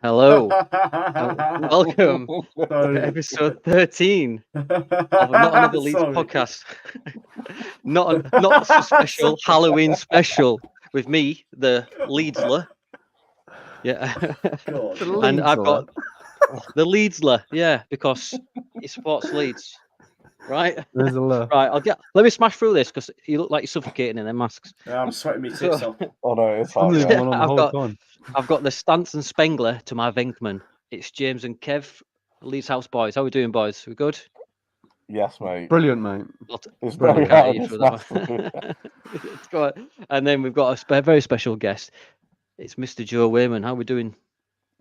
Hello, and welcome to episode 13 of Not Another Leeds podcast. not a special Halloween special with me, the Leedsler. Yeah, and I've got the Leedsler. Yeah, because he supports Leeds. Right. There's a lure. Right. Let me smash through this because you look like you're suffocating in them masks. Yeah, I'm sweating me tits off. Oh no, it's hot. Somebody's Yeah. going on the whole time. I've got the Stance and Spengler to my Venkman. It's James and Kev, Leeds House boys. How are we doing, boys? We good? Yes, mate. Brilliant, mate. It's Brilliant. very hard. For that one. And then we've got a very special guest. It's Mr. Joe Wainman. How are we doing?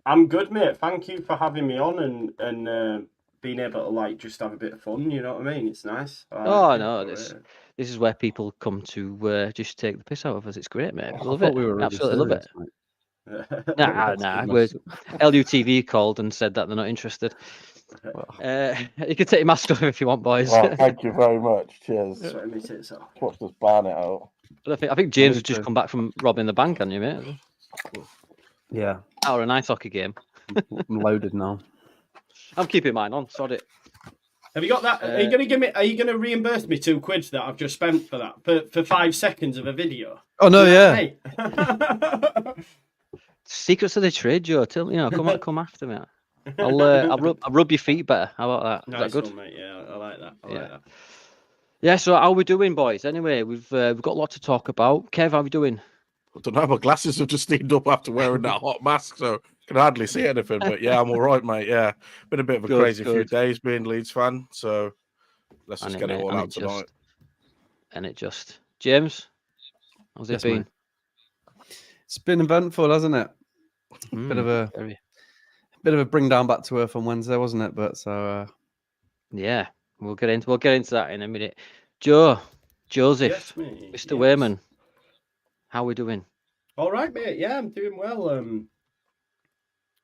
I'm good, mate. Thank you for having me on and being able to just have a bit of fun. You know what I mean? It's nice. This is where people come to just take the piss out of us. It's great, mate. I love it. We were absolutely really love it. Nah. LUTV called and said that they're not interested. You can take your mask off if you want, boys. Well, thank you very much. Cheers. Sweating me tits off. Watch us ban it out. I think James has just come back from robbing the bank, hasn't you, mate? Yeah. Out of an ice hockey game. I'm loaded now. I'm keeping mine on. Sod it. Have you got that? Are you going to reimburse me £2 that I've just spent for that for 5 seconds of a video? Oh no, yeah. Hey. Secrets of the trade, Joe. Come after me. I'll rub your feet better. How about that? Nice, is that good? one, mate. Yeah, I like that. I like that. Yeah. So how are we doing, boys? Anyway, we've got a lot to talk about. Kev, how are we doing? I don't know. My glasses have just steamed up after wearing that hot mask, so can hardly see anything. But yeah, I'm all right, mate. Yeah, been a bit of a crazy few days being Leeds fan, so let's just get it all out tonight. James, how's it been? Mate. It's been eventful, hasn't it? Bit of a bring down back to earth on Wednesday, wasn't it? But yeah, we'll get into that in a minute. Joseph, yes, Mr. Wainman, how are we doing? All right, mate. Yeah, I'm doing well.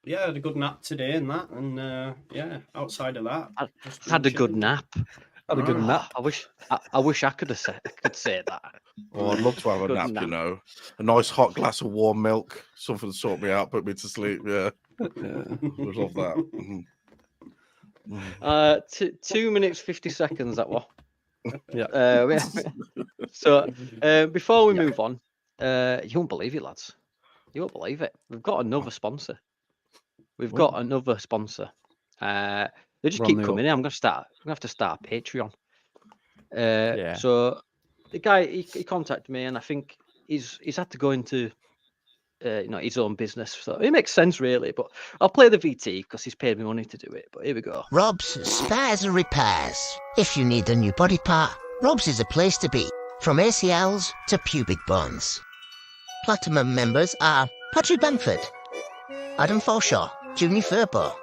Yeah, I had a good nap today and that, and yeah, outside of that, I had a good nap. Had a good nap. I wish I could say that. Oh, I'd love to have a nap, you know. A nice hot glass of warm milk, something to sort me out, put me to sleep. Yeah, would love that. 2 minutes 50 seconds. That was. Yeah. So before we move on, you won't believe it, lads. You won't believe it. We've got another sponsor. They just keep coming in. I'm gonna have to start a Patreon. So the guy he contacted me, and I think he's had to go into his own business. So it makes sense, really. But I'll play the VT because he's paid me money to do it. But here we go. Rob's Spares and Repairs. If you need a new body part, Rob's is a place to be. From ACLs to pubic bones. Platinum members are Patrick Bamford, Adam Forshaw, Junior Furbo.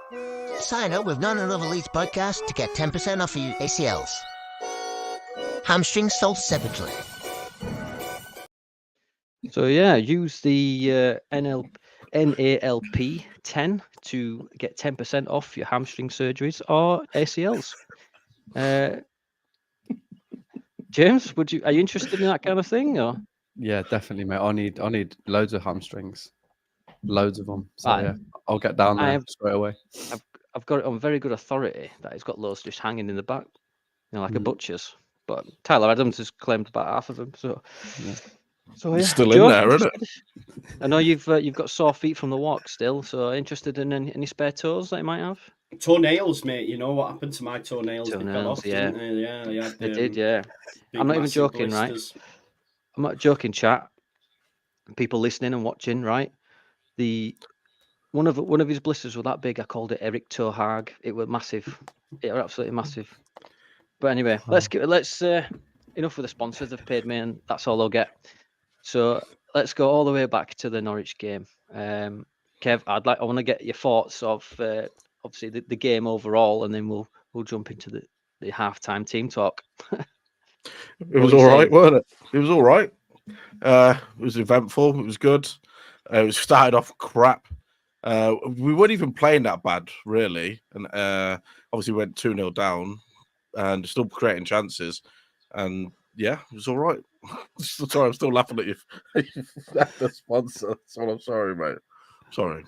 Sign up with Not Another Leeds podcast to get 10% off your ACLs. Hamstrings sold separately. So yeah, use the NALP 10 to get 10% off your hamstring surgeries or ACLs. James, are you interested in that kind of thing? Or? Yeah, definitely, mate. I need loads of hamstrings, loads of them. So yeah, I'll get down there straight away. I've got it on very good authority that it's got loads just hanging in the back, like a butcher's. But Tyler Adams has claimed about half of them. So yeah, it's still in there, isn't it? I know you've got sore feet from the walk still. So interested in any spare toes that you might have? Toenails, mate. You know what happened to my toenails? They fell off, didn't they? Yeah, they did. Yeah, I'm not even joking, blisters. Right? I'm not joking, chat. People listening and watching, right? One of his blisters were that big. I called it Eric Toe Hag. It was massive. It was absolutely massive. But anyway, let's enough with the sponsors. They've paid me, and that's all I'll get. So let's go all the way back to the Norwich game. Kev, I want to get your thoughts of obviously the game overall, and then we'll jump into the halftime team talk. It was all right, weren't it? It was all right. It was eventful. It was good. It was started off crap. We weren't even playing that bad, really. And obviously went 2-0 down and still creating chances. And yeah, it was all right. Sorry, I'm still laughing at you. The sponsor. So I'm sorry, mate. Sorry.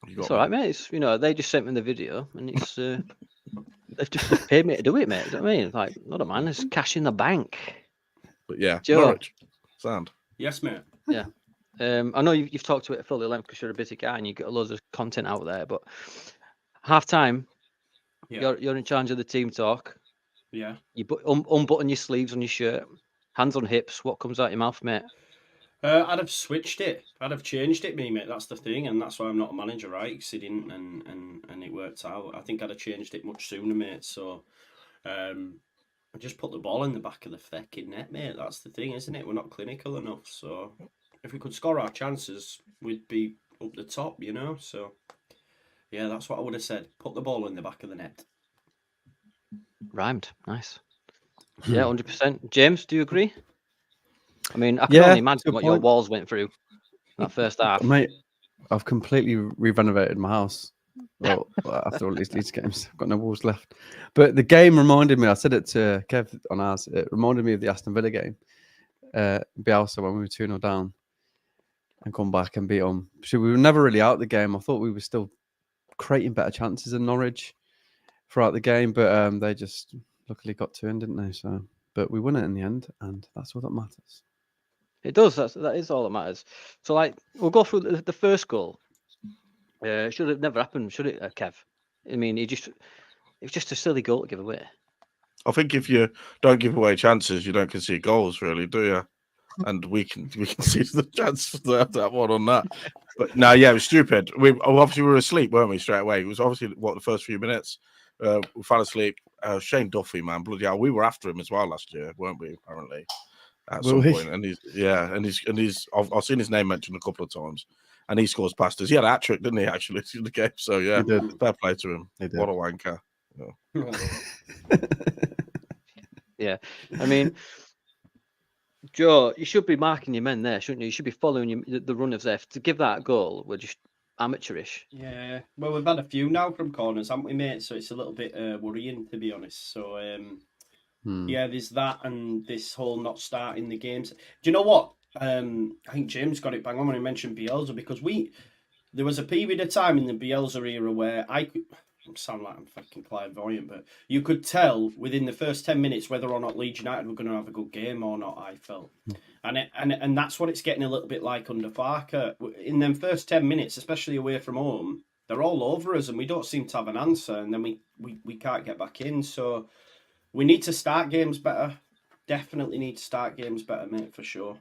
It's all right, mate. It's, they just sent me the video and it's they've paid me to do it, mate. Do you know what I mean? Like, not a man, it's cash in the bank. But yeah, Joe. Norwich. Sound. Yes, mate. Yeah. I know you've talked to it at full length because you're a busy guy and you get loads of content out there, but half time, you're in charge of the team talk. Yeah. You unbutton your sleeves on your shirt, hands on hips. What comes out your mouth, mate? I'd have switched it. I'd have changed it, mate. That's the thing, and that's why I'm not a manager, right? Because he didn't, and it worked out. I think I'd have changed it much sooner, mate. So, I just put the ball in the back of the fucking net, mate. That's the thing, isn't it? We're not clinical enough. So, if we could score our chances, we'd be up the top, So, yeah, that's what I would have said. Put the ball in the back of the net. Rhymed. Nice. Yeah, 100%. James, do you agree? I mean, I can only imagine what your walls went through that first half. Mate, I've completely re-renovated my house. Well, after all these Leeds games, I've got no walls left. But the game reminded me, I said it to Kev on ours, it reminded me of the Aston Villa game. Bielsa, when we were 2-0 down and come back and beat them. So we were never really out the game. I thought we were still creating better chances than Norwich throughout the game, but they just luckily got 2 in, didn't they? So, but we won it in the end, and that's all that matters. It does. That is all that matters. So, like, we'll go through the first goal. Should have never happened, should it, Kev? I mean, it was just a silly goal to give away. I think if you don't give away chances, you don't concede goals, really, do you? And we can see the chance for that one on that. But no, yeah, it was stupid. We were asleep, weren't we? Straight away. It was obviously the first few minutes. We fell asleep. Shane Duffy, man, bloody hell. We were after him as well last year, weren't we? Apparently, at some point. And he's I've seen his name mentioned a couple of times. And he scores past us. He had a hat trick, didn't he? Actually, in the game. So yeah, fair play to him. What a wanker. Yeah, I mean, Joe, you should be marking your men there, shouldn't you? You should be following the runners there. To give that a goal, we're just amateurish. Yeah, well, we've had a few now from corners, haven't we, mate? So it's a little bit worrying, to be honest. So, yeah, there's that and this whole not starting the games. Do you know what? I think James got it bang on when he mentioned Bielsa, because there was a period of time in the Bielsa era where I sound like I'm fucking clairvoyant, but you could tell within the first 10 minutes whether or not Leeds United were going to have a good game or not, I felt. And that's what it's getting a little bit like under Farker. In them first 10 minutes, especially away from home, they're all over us and we don't seem to have an answer, and then we can't get back in. So we need to start games better. Definitely need to start games better, mate, for sure.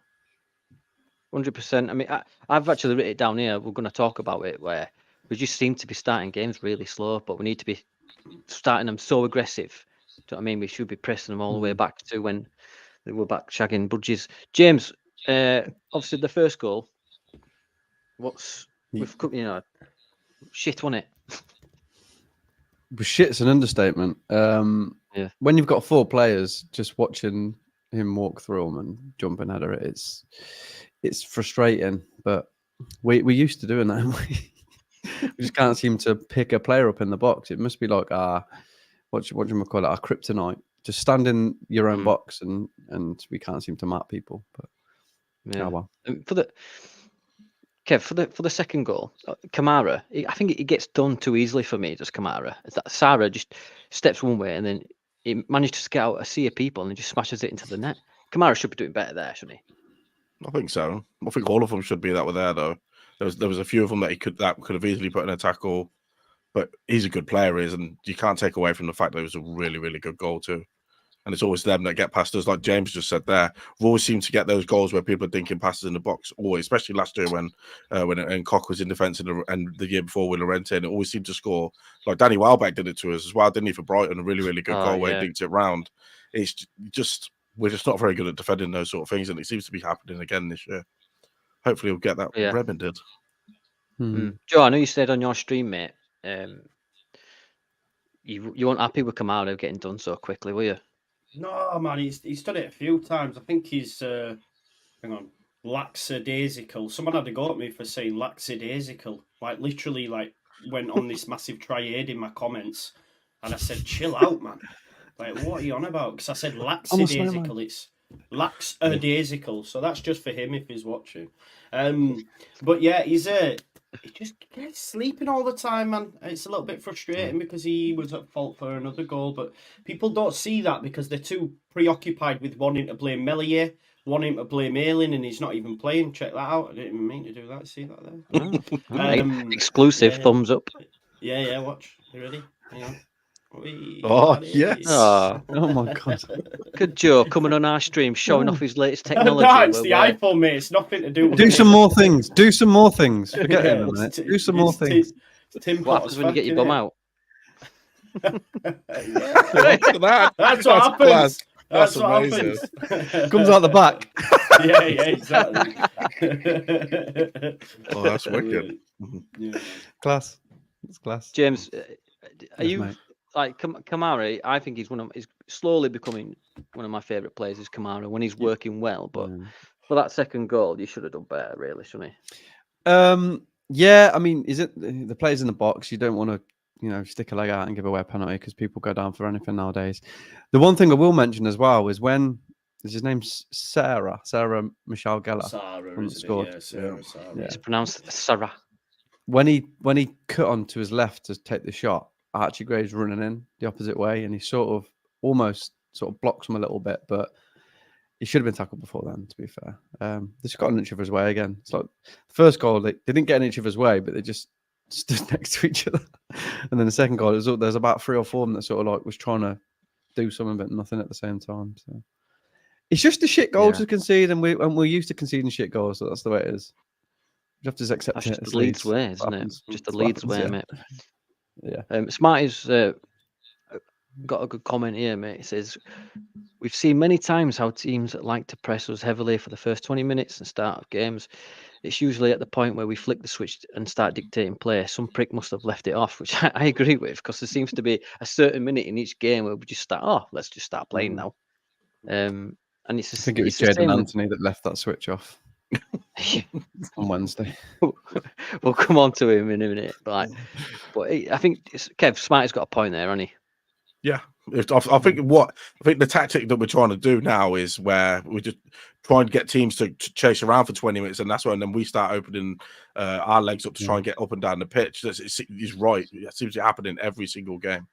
100%. I mean, I've actually written it down here. We're going to talk about it, where we just seem to be starting games really slow, but we need to be starting them so aggressive. Do you know what I mean? We should be pressing them all the way back to when they were back shagging budgies. James, obviously the first goal, shit, wasn't it? Shit's an understatement. Yeah. When you've got 4 players, just watching him walk through them and jump and header it, it's frustrating, but we're used to doing that. We just can't seem to pick a player up in the box. It must be like what do you call it? Our kryptonite. Just stand in your own box and we can't seem to map people. But yeah, well. For the second goal, Kamara, I think it gets done too easily for me. Does Kamara? It's that Sarah just steps one way and then he managed to get out a sea of people and just smashes it into the net. Kamara should be doing better there, shouldn't he? I think so. I think all of them should be that were there though. There was a few of them that could have easily put in a tackle, but he's a good player, and you can't take away from the fact that it was a really, really good goal too. And it's always them that get past us, like James just said there. We've always seemed to get those goals where people are dinking passes in the box, always, especially last year when Koch was in defence and the year before with Llorente, and it always seemed to score. Like Danny Welbeck did it to us as well, didn't he, for Brighton? A really, really good goal where he dinked it round. It's just, we're just not very good at defending those sort of things, and it seems to be happening again this year. Hopefully we'll get that. Redmond did. Joe, I know you said on your stream, mate, you weren't happy with Kamara getting done so quickly, were you? No, man, he's done it a few times. I think he's hang on, lackadaisical. Someone had a go at me for saying lackadaisical. Like literally, like went on this massive tirade in my comments, and I said, "Chill out, man. Like, what are you on about?" Because I said lackadaisical. It's lackadaisical. So that's just for him if he's watching. But yeah, he just gets sleeping all the time, man. It's a little bit frustrating because he was at fault for another goal, but people don't see that because they're too preoccupied with wanting to blame Melier, wanting to blame Ayling, and he's not even playing. Check that out. I didn't even mean to do that. See that there? Exclusive thumbs up. Yeah. Watch. You ready? Hang on. Yes. Oh my God. Good Joe coming on our stream showing off his latest technology. No, it's the iPhone, mate. It's nothing to do with Do some more things. Do some more things. Forget it a minute. Do some more things. What happens when you get your bum out? That's what happens. That's what amazing. happens. Comes out the back. Yeah, exactly. Oh, that's wicked. Yeah. Class. It's class. James, are Yes, you mate. like Kamara? I think he's slowly becoming one of my favourite players. Is Kamara when he's working well, but for that second goal, you should have done better, really, shouldn't he? Yeah, I mean, is it the players in the box? You don't want to, stick a leg out and give away a penalty because people go down for anything nowadays. The one thing I will mention as well is when is his name Sarah Michelle Geller. Sarah, scored. Yeah, Sarah. Yeah. It's pronounced Sarah. When he cut onto his left to take the shot, Archie Gray's running in the opposite way, and he almost blocks him a little bit, but he should have been tackled before then, to be fair. They just got an inch of his way again. It's like the first goal, they didn't get an inch of his way, but they just stood next to each other. And then the second goal, there's about 3 or 4 of them that was trying to do something, but nothing at the same time. So it's just a shit goal to concede, and we're used to conceding shit goals, so that's the way it is. You have to just accept it. That's just the Leeds way, isn't it? Just the Leeds way, mate. Yeah. Smarty's got a good comment here, mate. He says, "We've seen many times how teams like to press us heavily for the first 20 minutes and start of games. It's usually at the point where we flick the switch and start dictating play. Some prick must have left it off," which I agree with, because there seems to be a certain minute in each game where we just start, let's just start playing now. And it's I think it was Jadon Anthony that left that switch off on Wednesday. We'll come on to him in a minute, but I think Kev Smarty's got a point there, hasn't he? Yeah, I think the tactic that we're trying to do now is where we just try and get teams to chase around for 20 minutes, and that's when then we start opening our legs up to try and get up and down the pitch. He's right. It seems to happen in every single game,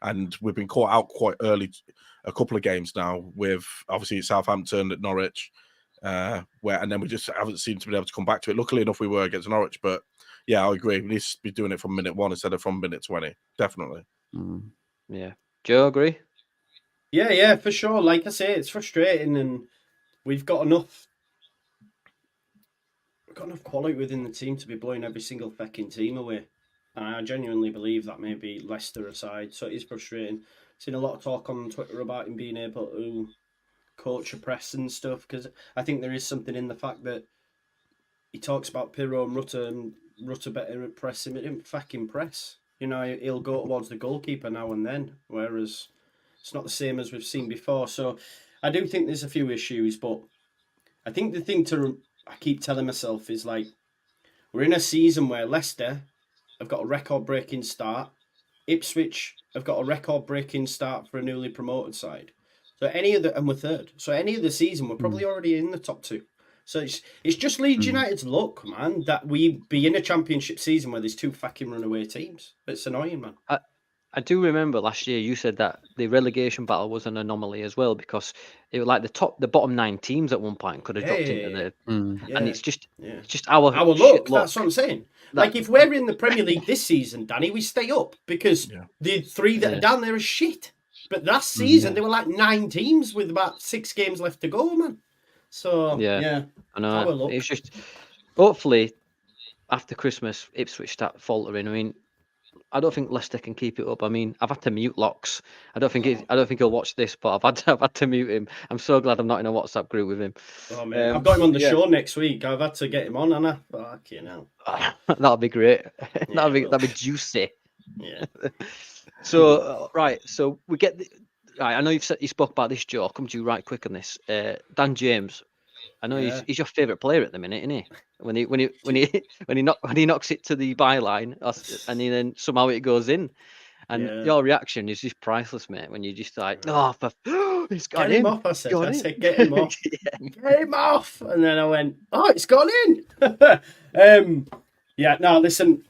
and we've been caught out quite early a couple of games now with obviously Southampton at Norwich. And then we just haven't seemed to be able to come back to it. Luckily enough, we were against Norwich, but yeah, I agree. We need to be doing it from minute 1 instead of from minute 20. Definitely. Yeah, Joe, agree? Yeah, for sure. Like I say, it's frustrating, and we've got enough quality within the team to be blowing every single fucking team away. And I genuinely believe that maybe Leicester aside, so it is frustrating. Seen a lot of talk on Twitter about him being able to coach a press and stuff, because I think there is something in the fact that he talks about Pirro and Rutter better at pressing. It didn't fucking press. He'll go towards the goalkeeper now and then, whereas it's not the same as we've seen before. So I do think there's a few issues, but I think the thing I keep telling myself is like, we're in a season where Leicester have got a record-breaking start. Ipswich have got a record-breaking start for a newly promoted side. So and we're third. So any of the season, we're probably already in the top 2. So it's just Leeds United's luck, man, that we be in a championship season where there's 2 fucking runaway teams. It's annoying, man. I do remember last year you said that the relegation battle was an anomaly as well, because it was like the bottom 9 teams at one point could have dropped into the and it's just our luck. That's what I'm saying. Like if we're in the Premier League this season, Danny, we stay up because the 3 that are down there are shit. But last season, there were like 9 teams with about 6 games left to go, man. So, yeah. I know. It's just, hopefully, after Christmas, Ipswich start faltering. I mean, I don't think Leicester can keep it up. I mean, I've had to mute Locks. I don't think he'll watch this, but I've had to mute him. I'm so glad I'm not in a WhatsApp group with him. Oh, man. I've got him on the show next week. I've had to get him on, Anna. Fucking hell. That'll be great. That'll be juicy. Yeah. So, right. So we get right, I know you spoke about this, Joe. I'll come to you right quick on this. Dan James, I know he's your favourite player at the minute, isn't he? When he knocks it to the byline, and then somehow it goes in, and your reaction is just priceless, mate. When you're just like, it's got him off. I said, get him off, get him off, and then I went, it's gone in. No, listen,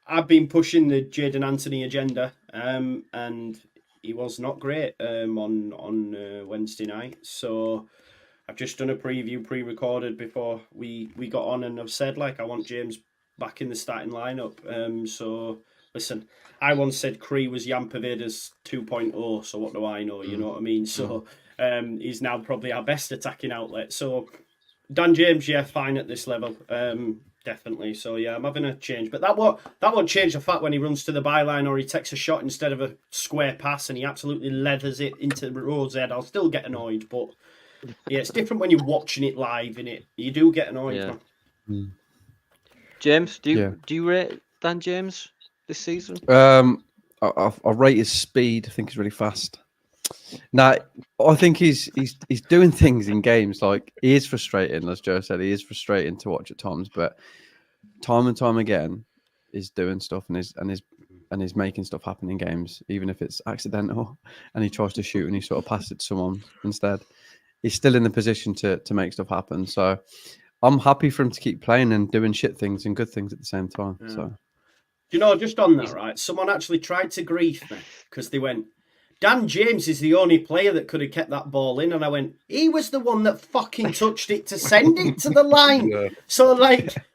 I've been pushing the Jaden Anthony agenda, and he was not great on Wednesday night, so. I've just done a preview pre-recorded before we got on, and I've said, I want James back in the starting lineup. So, listen, I once said Cree was Jan Paveda's 2.0, so what do I know? You know what I mean? So, he's now probably our best attacking outlet. So, Dan James, fine at this level. Definitely. So, I'm having a change. But that won't change the fact when he runs to the byline or he takes a shot instead of a square pass and he absolutely leathers it into Rose's head. I'll still get annoyed, but... Yeah, it's different when you're watching it live, innit? You do get annoyed. James, do you rate Dan James this season? I rate his speed. I think he's really fast. Now, I think he's doing things in games. Like, he is frustrating, as Joe said. He is frustrating to watch at times, but time and time again, he's doing stuff and he's making stuff happen in games, even if it's accidental. And he tries to shoot and he sort of passes it to someone instead. He's still in the position to make stuff happen. So I'm happy for him to keep playing and doing shit things and good things at the same time. Yeah. So, just on that, right? Someone actually tried to grief me because they went, Dan James is the only player that could have kept that ball in. And I went, he was the one that fucking touched it to send it to the line. Yeah. So,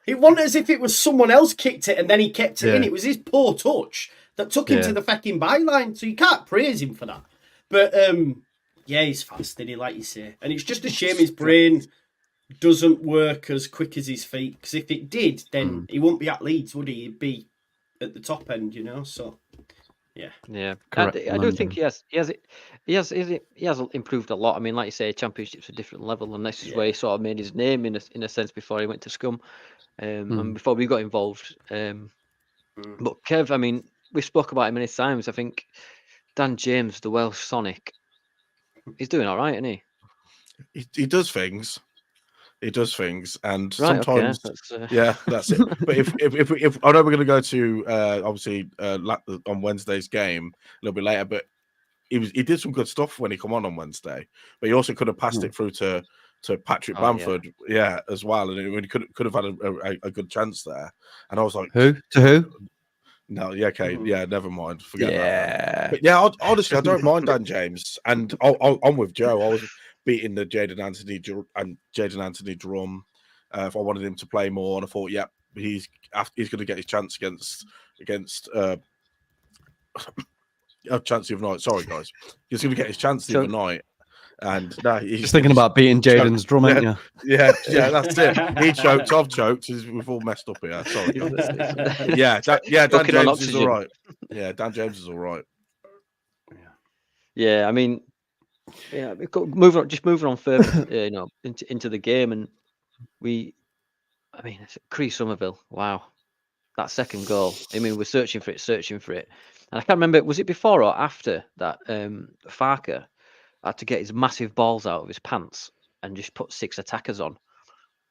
it wasn't as if it was someone else kicked it and then he kept it in. It was his poor touch that took him to the fucking byline. So you can't praise him for that. But, he's fast, isn't he, like you say. And it's just a shame his brain doesn't work as quick as his feet. Because if it did, then he wouldn't be at Leeds, would he? He'd be at the top end, So, yeah. I do think he has improved a lot. I mean, like you say, Championship's a different level, and this is where he sort of made his name in a sense before he went to Scum, and before we got involved. But Kev, I mean, we spoke about him many times. I think Dan James, the Welsh Sonic. He's doing all right, isn't he? He does things. He does things, and sometimes, that's it. But if I know we're going to go to obviously on Wednesday's game a little bit later, but he did some good stuff when he come on Wednesday. But he also could have passed it through to Patrick Bamford, as well, and he could have had a good chance there. And I was like, who to who? No, okay, never mind. Forget that. But honestly, I don't mind Dan James, and I'm with Joe. I was beating the Jaden Anthony drum. If I wanted him to play more, and I thought, he's going to get his chance against a chance the other night. Sorry, guys, he's going to get his chance the other night. And no, he's just thinking about beating Jaden's drum, ain't you? Yeah, that's it. He choked, I've choked. We've all messed up here. Sorry. Dan James is all right. Yeah, Dan James is all right. Yeah, I mean, moving on further, into the game, and Cree Somerville. Wow, that second goal. I mean, we're searching for it, and I can't remember. Was it before or after that? Farker had to get his massive balls out of his pants and just put 6 attackers on.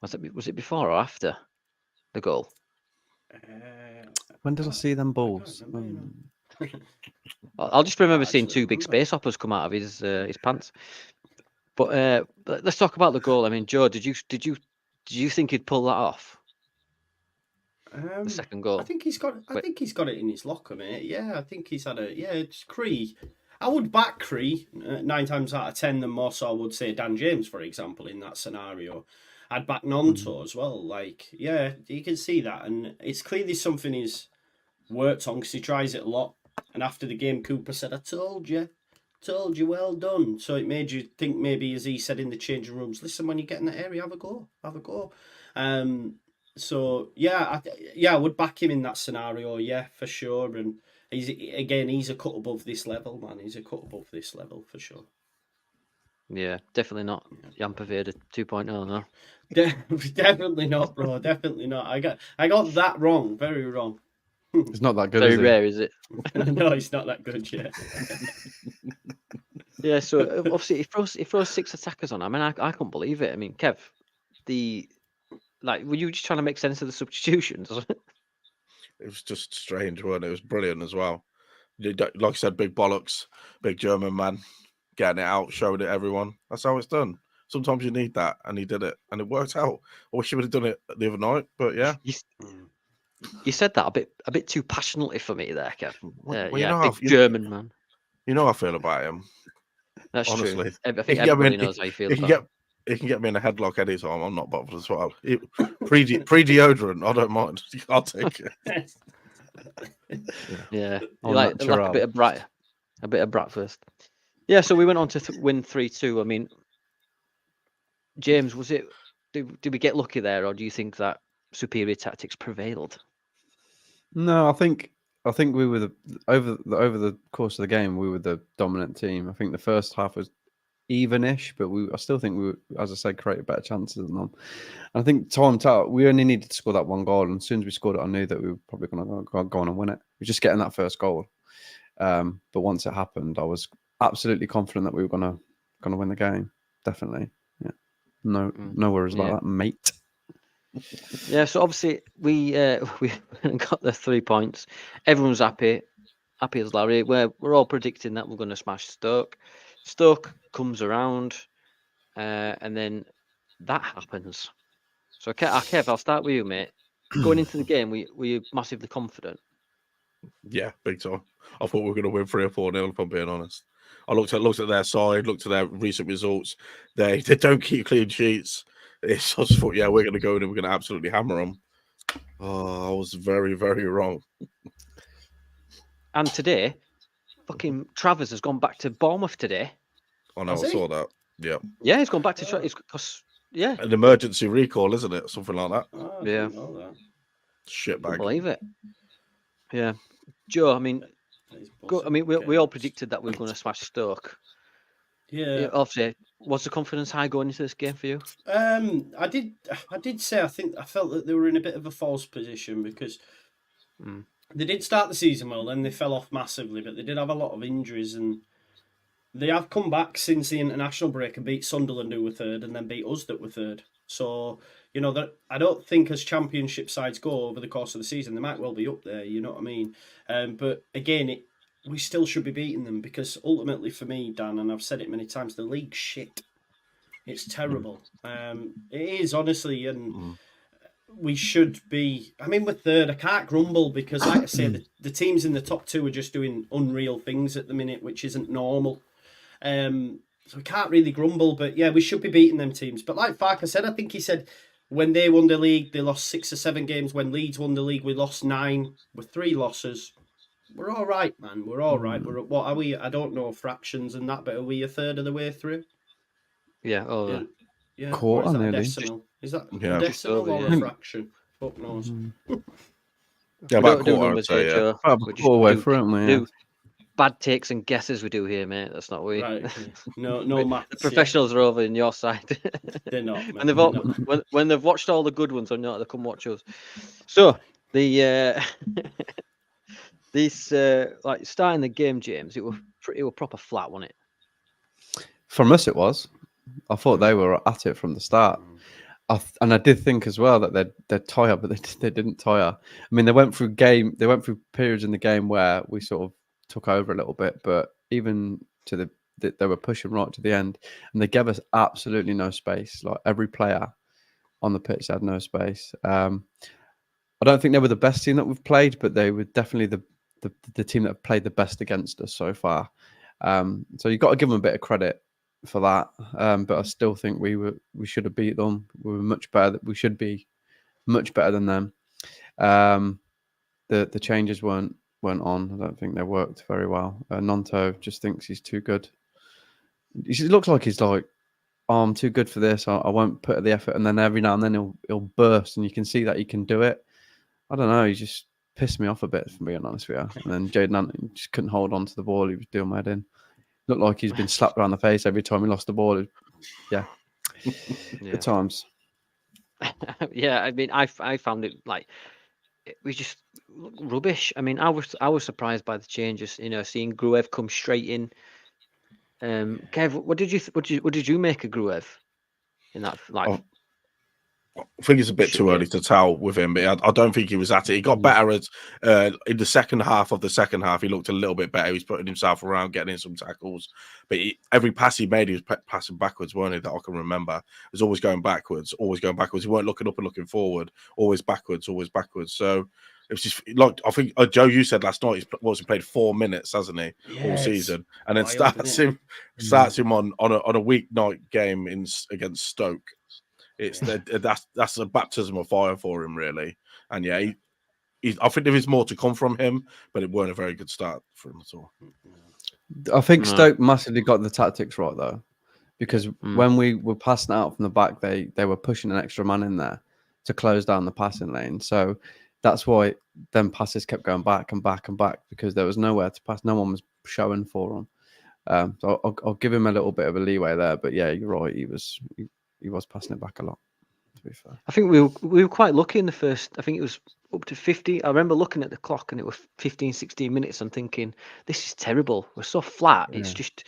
Was it before or after the goal? When did I see them balls? I'll just remember seeing 2 big space hoppers come out of his pants. But let's talk about the goal. I mean, Joe, did you think he'd pull that off? The second goal. I think he's got it in his locker, mate. Yeah, I think he's had it's Cree. I would back Cree 9 times out of 10 than more so I would say Dan James, for example, in that scenario. I'd back Nonto as well. You can see that. And it's clearly something he's worked on because he tries it a lot. And after the game, Cooper said, I told you, well done. So it made you think maybe, as he said in the changing rooms, listen, when you get in that area, have a go. I would back him in that scenario, for sure. And he's a cut above this level, man. He's a cut above this level for sure. Yeah, definitely not Jan Paveda 2.0, no. Definitely not, bro. Definitely not. I got that wrong. Very wrong. It's not that good. Very rare, is it? No, it's not that good yet. Yeah, so obviously he throws 6 attackers on. I mean, I couldn't believe it. I mean, Kev, were you just trying to make sense of the substitutions? It was just strange, wasn't it? It was brilliant as well. Like I said, big bollocks, big German man, getting it out, showing it everyone. That's how it's done. Sometimes you need that, and he did it, and it worked out. I wish he would have done it the other night, but yeah. You said that a bit too passionately for me there, Kev. Well, yeah, big German man. You know how I feel about him. That's honestly. True. I think everybody knows how you feel about him. He can get me in a headlock anytime. I'm not bothered as well. Pre-deodorant, I don't mind. I'll take it. Yeah, like a bit of breakfast. Yeah, so we went on to win 3-2. I mean, James, was it? Did we get lucky there, or do you think that superior tactics prevailed? No, I think we were over the course of the game, we were the dominant team. I think the first half was even-ish, but I still think we, as I said, created better chances than them. And I think we only needed to score that one goal, and as soon as we scored it, I knew that we were probably going to go on and win it. We were just getting that first goal, but once it happened, I was absolutely confident that we were going to win the game. Definitely, yeah. No worries about that, mate. Yeah, so obviously we got the 3 points. Everyone's happy as Larry. We're all predicting that we're going to smash Stoke. Stoke comes around, and then that happens. So Kev, I'll start with you, mate. Going into the game, were you massively confident? Yeah, big time. I thought we were going to win 3 or 4-0, if I'm being honest. I looked at their side, looked at their recent results. They don't keep clean sheets. I just thought, yeah, we're going to go in and we're going to absolutely hammer them. Oh, I was very, very wrong. And today, fucking Travers has gone back to Bournemouth today. I know, I saw that. Yeah. Yeah, he's gone back to because an emergency recall, isn't it? Something like that. Oh, I yeah. didn't know that. Shit bag. Can't believe it. Yeah, Joe. I mean, we all predicted that we were going to smash Stoke. Yeah. Obviously, was the confidence high going into this game for you? I did say I felt that they were in a bit of a false position because they did start the season well, then they fell off massively, but they did have a lot of injuries, and they have come back since the international break and beat Sunderland, who were third, and then beat us, that were third. So, you know, that I don't think as championship sides go over the course of the season, they might well be up there, you know what I mean? But again, we still should be beating them because ultimately for me, Dan, and I've said it many times, the league's shit. It's terrible. It is, honestly, and we should be... I mean, we're third. I can't grumble because, like I say, the teams in the top 2 are just doing unreal things at the minute, which isn't normal. So we can't really grumble, but yeah, we should be beating them teams. But like Farker said, I think he said when they won the league, they lost 6 or 7 games. When Leeds won the league, we lost 9 with 3 losses. We're all right, man. We're all right. What are we? I don't know fractions and that, but are we a third of the way through? Yeah. Oh, yeah. Quarter, or is that a nearly. decimal? Is that a Yeah. decimal or a fraction? Fuck knows. Yeah, about quarter, I'd say, yeah. About a quarter way through, aren't we? Yeah. Bad takes and guesses we do here, mate. That's not what we. Right. No maths. The professionals are over on your side. They're not. And when they've watched all the good ones or not, they come watch us. So the this like starting the game, James, it were proper flat, wasn't it? From us, it was. I thought they were at it from the start. And I did think as well that they'd tire, but they didn't tire. I mean, they went through periods in the game where we sort of took over a little bit, but even to they were pushing right to the end, and they gave us absolutely no space. Like every player on the pitch had no space. I don't think they were the best team that we've played, but they were definitely the team that have played the best against us so far. So you've got to give them a bit of credit for that. But I still think we should have beat them. We were much better. We should be much better than them. The changes weren't on. I don't think they worked very well. Nonto just thinks he's too good. He looks like he's like, oh, I'm too good for this. I won't put the effort. And then every now and then he'll burst, and you can see that he can do it. I don't know. He just pissed me off a bit, if I'm being honest with you. And then Jaden Anthony just couldn't hold on to the ball. He was doing my head in. Looked like he's been slapped around the face every time he lost the ball. Yeah. Good times. Yeah, I mean, I found it like it was just rubbish. I mean, I was surprised by the changes. You know, seeing Gruev come straight in. Kev, what did you make of Gruev in that? Like, I think it's a bit too early to tell with him, but I don't think he was at it. He got better in the second half of the second half. He looked a little bit better. He was putting himself around, getting in some tackles. But every pass he made, he was passing backwards, weren't he? That I can remember. He was always going backwards, always going backwards. He weren't looking up and looking forward, always backwards, always backwards. So it was just like, I think, Joe, you said last night, he played 4 minutes, hasn't he, all season? And then starts him on a weeknight game against Stoke. That's a baptism of fire for him, really. And yeah, I think there is more to come from him, but it weren't a very good start for him at all. I think Stoke massively got the tactics right though, because when we were passing out from the back, they were pushing an extra man in there to close down the passing lane. So that's why them passes kept going back and back and back, because there was nowhere to pass. No one was showing for him. So I'll give him a little bit of a leeway there. But yeah, you're right. He was passing it back a lot, to be fair. I think we were quite lucky in the first. I think it was up to 50. I remember looking at the clock and it was 15, 16 minutes. I'm thinking, this is terrible. We're so flat. Yeah. It's just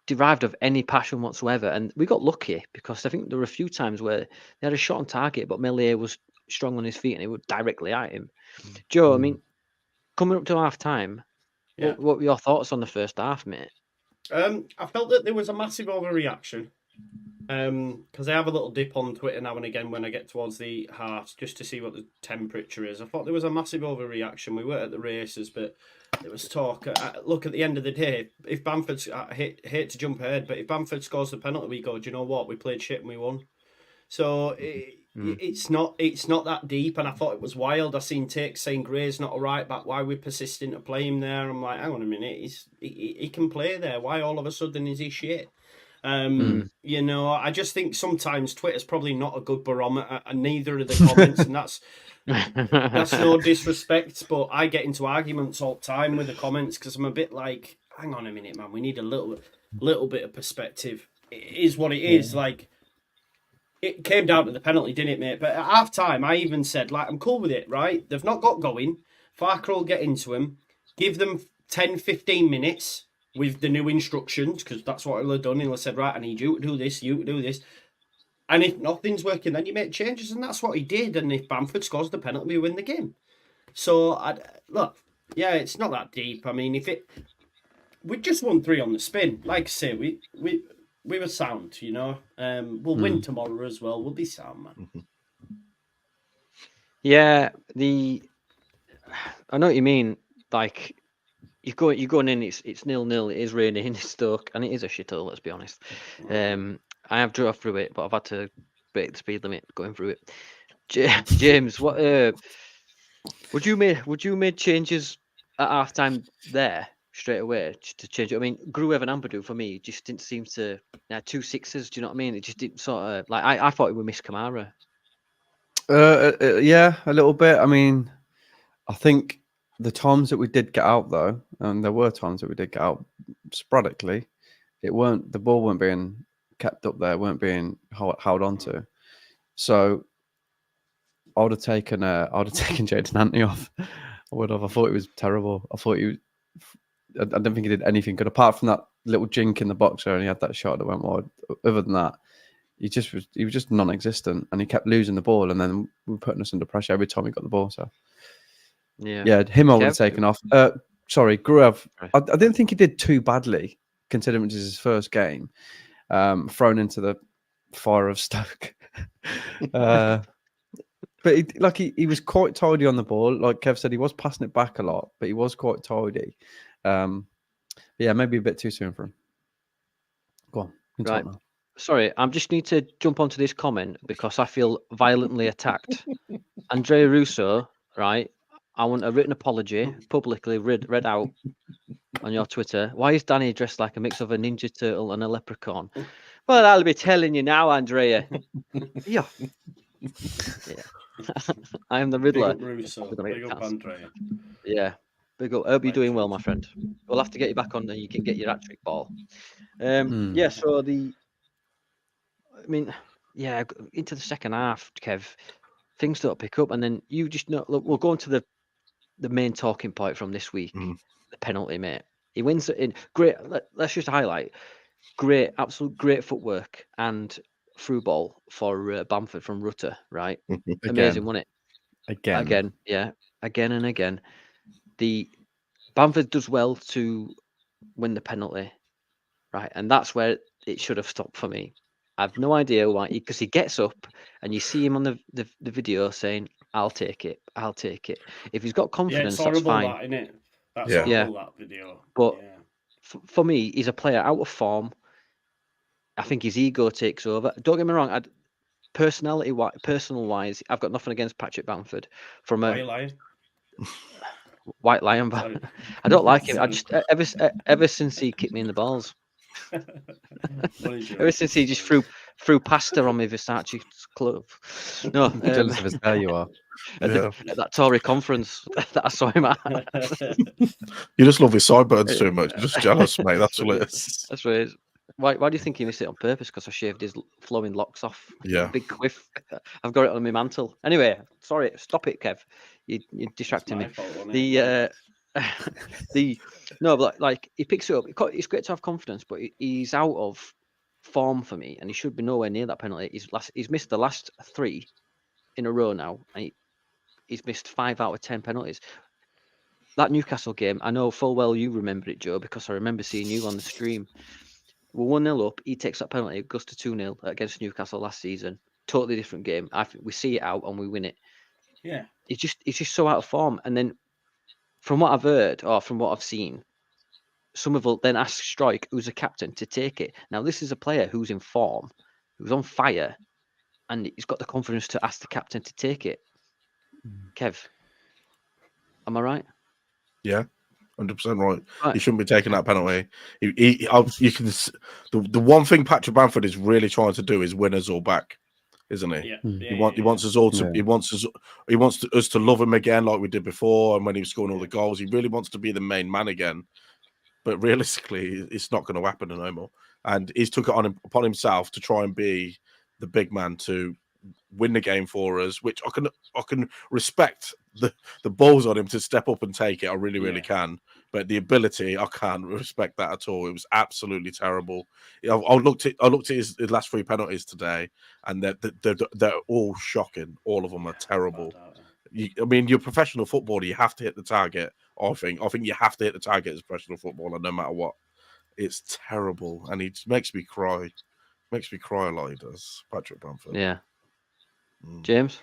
derived of any passion whatsoever. And we got lucky because I think there were a few times where they had a shot on target, but Meslier was strong on his feet and it would directly at him. Joe, I mean, coming up to half time, what were your thoughts on the first half, mate? I felt that there was a massive overreaction. Because I have a little dip on Twitter now and again when I get towards the halves just to see what the temperature is. I thought there was a massive overreaction. We were at the races, but there was talk. Look, at the end of the day, if Bamford, I hate to jump ahead, but if Bamford scores the penalty, we go, do you know what? We played shit and we won. So it's not that deep, and I thought it was wild. I seen takes saying Gray's not a right back. Why are we persisting to play him there? I'm like, hang on a minute, he can play there. Why all of a sudden is he shit? You know, I just think sometimes Twitter's probably not a good barometer, and neither are the comments, and that's no disrespect, but I get into arguments all the time with the comments because I'm a bit like, hang on a minute, man, we need a little bit of perspective. It is what it is. Like, it came down to the penalty, didn't it, mate? But at half time, I even said, like, I'm cool with it, right? They've not got going. Farker will get into him. Give them 10, 15 minutes with the new instructions, because that's what he'll have done. He'll have said, right, I need you to do this, you to do this. And if nothing's working, then you make changes, and that's what he did. And if Bamford scores the penalty, we win the game. So, look, yeah, it's not that deep. I mean, we just won 3 on the spin. Like I say, we were sound, you know. We'll win tomorrow as well. We'll be sound, man. Yeah, I know what you mean. Like, you're going in. It's 0-0. It is raining in Stoke, and it is a shithole. Let's be honest. I have drove through it, but I've had to break the speed limit going through it. James, what would you make changes at half time there straight away to change it? I mean, Gruev and Ampadu for me just didn't seem to 2 6s. Do you know what I mean? It just didn't sort of like I thought it would miss Kamara. Yeah, a little bit. I mean, I think the times that we did get out though, and there were times that we did get out sporadically, the ball weren't being kept up there, weren't being held onto. So I would have taken Jayden Anthony off. I would have. I thought it was terrible. I don't think he did anything good apart from that little jink in the box where he had that shot that went wide. Other than that, he was just non-existent, and he kept losing the ball, and then we were putting us under pressure every time he got the ball. So yeah, him I would have taken off. Sorry, Gruev. I didn't think he did too badly considering it was his first game. Thrown into the fire of Stoke. But he was quite tidy on the ball. Like Kev said, he was passing it back a lot, but he was quite tidy. Yeah, maybe a bit too soon for him. Go on. Right. Sorry, I just need to jump onto this comment because I feel violently attacked. Andrea Russo, right? I want a written apology, publicly read out on your Twitter. Why is Danny dressed like a mix of a Ninja Turtle and a leprechaun? Well, I'll be telling you now, Andrea. Yeah. I am the Riddler. Big up Russo. Big up Andrea. Yeah. Big up. I hope you're doing well, my friend. We'll have to get you back on and you can get your hat-trick ball. Yeah, so into the second half, Kev, things don't pick up, and then you just know. Look, we'll go into the main talking point from this week, the penalty, mate. He wins it in great. Let's just highlight great, absolute great footwork and through ball for Bamford from Rutter. Right, amazing, wasn't it? Again, yeah, again and again. The Bamford does well to win the penalty, right, and that's where it should have stopped for me. I've no idea why, because he gets up and you see him on the video saying, "I'll take it, I'll take it." If he's got confidence, it's horrible, that's fine. that, isn't it? That's horrible, that video. But for me, he's a player out of form. I think his ego takes over. Don't get me wrong. Personal wise, I've got nothing against Patrick Bamford. From a White Lion, but I don't like him. I just ever since he kicked me in the balls. Ever since he just threw pasta on me Versace club. No, jealous of his hair you are. At that Tory conference that I saw him at. You just love his sideburns too much. You're just jealous, mate. That's what it is. That's what it is. Why do you think he missed it on purpose? Because I shaved his flowing locks off. Yeah. Big quiff. I've got it on my mantle. Anyway, sorry, stop it, Kev. You're distracting me. No, but like he picks it up. It's great to have confidence, but he's out of form for me, and he should be nowhere near that penalty. He's missed the last 3 in a row now, and he's missed 5 out of 10 penalties. That Newcastle game, I know full well you remember it, Joe, because I remember seeing you on the stream. We're 1-0 up. He takes that penalty. It goes to 2-0 against Newcastle last season. Totally different game. I think we see it out and we win it. Yeah. It's just so out of form. And then from what I've heard or from what I've seen, Somerville then asks Strike, who's a captain, to take it. Now, this is a player who's in form, who's on fire, and he's got the confidence to ask the captain to take it. Kev, am I right? Yeah. 100% right. He shouldn't be taking that penalty. You can. The one thing Patrick Bamford is really trying to do is win us all back, isn't he? Yeah. He wants us all to. He wants us to love him again, like we did before, and when he was scoring all the goals, he really wants to be the main man again. But realistically, it's not going to happen no more. And he's took it upon himself to try and be the big man to win the game for us, which I can respect the balls on him to step up and take it. I really can, but the ability, I can't respect that at all. It was absolutely terrible. I looked at his last 3 penalties today, and they're all shocking. All of them are terrible. I mean, you're a professional footballer. You have to hit the target. I think you have to hit the target as a professional footballer, no matter what. It's terrible, and it makes me cry. Makes me cry a lot. He does, Patrick Bamford. Yeah. James?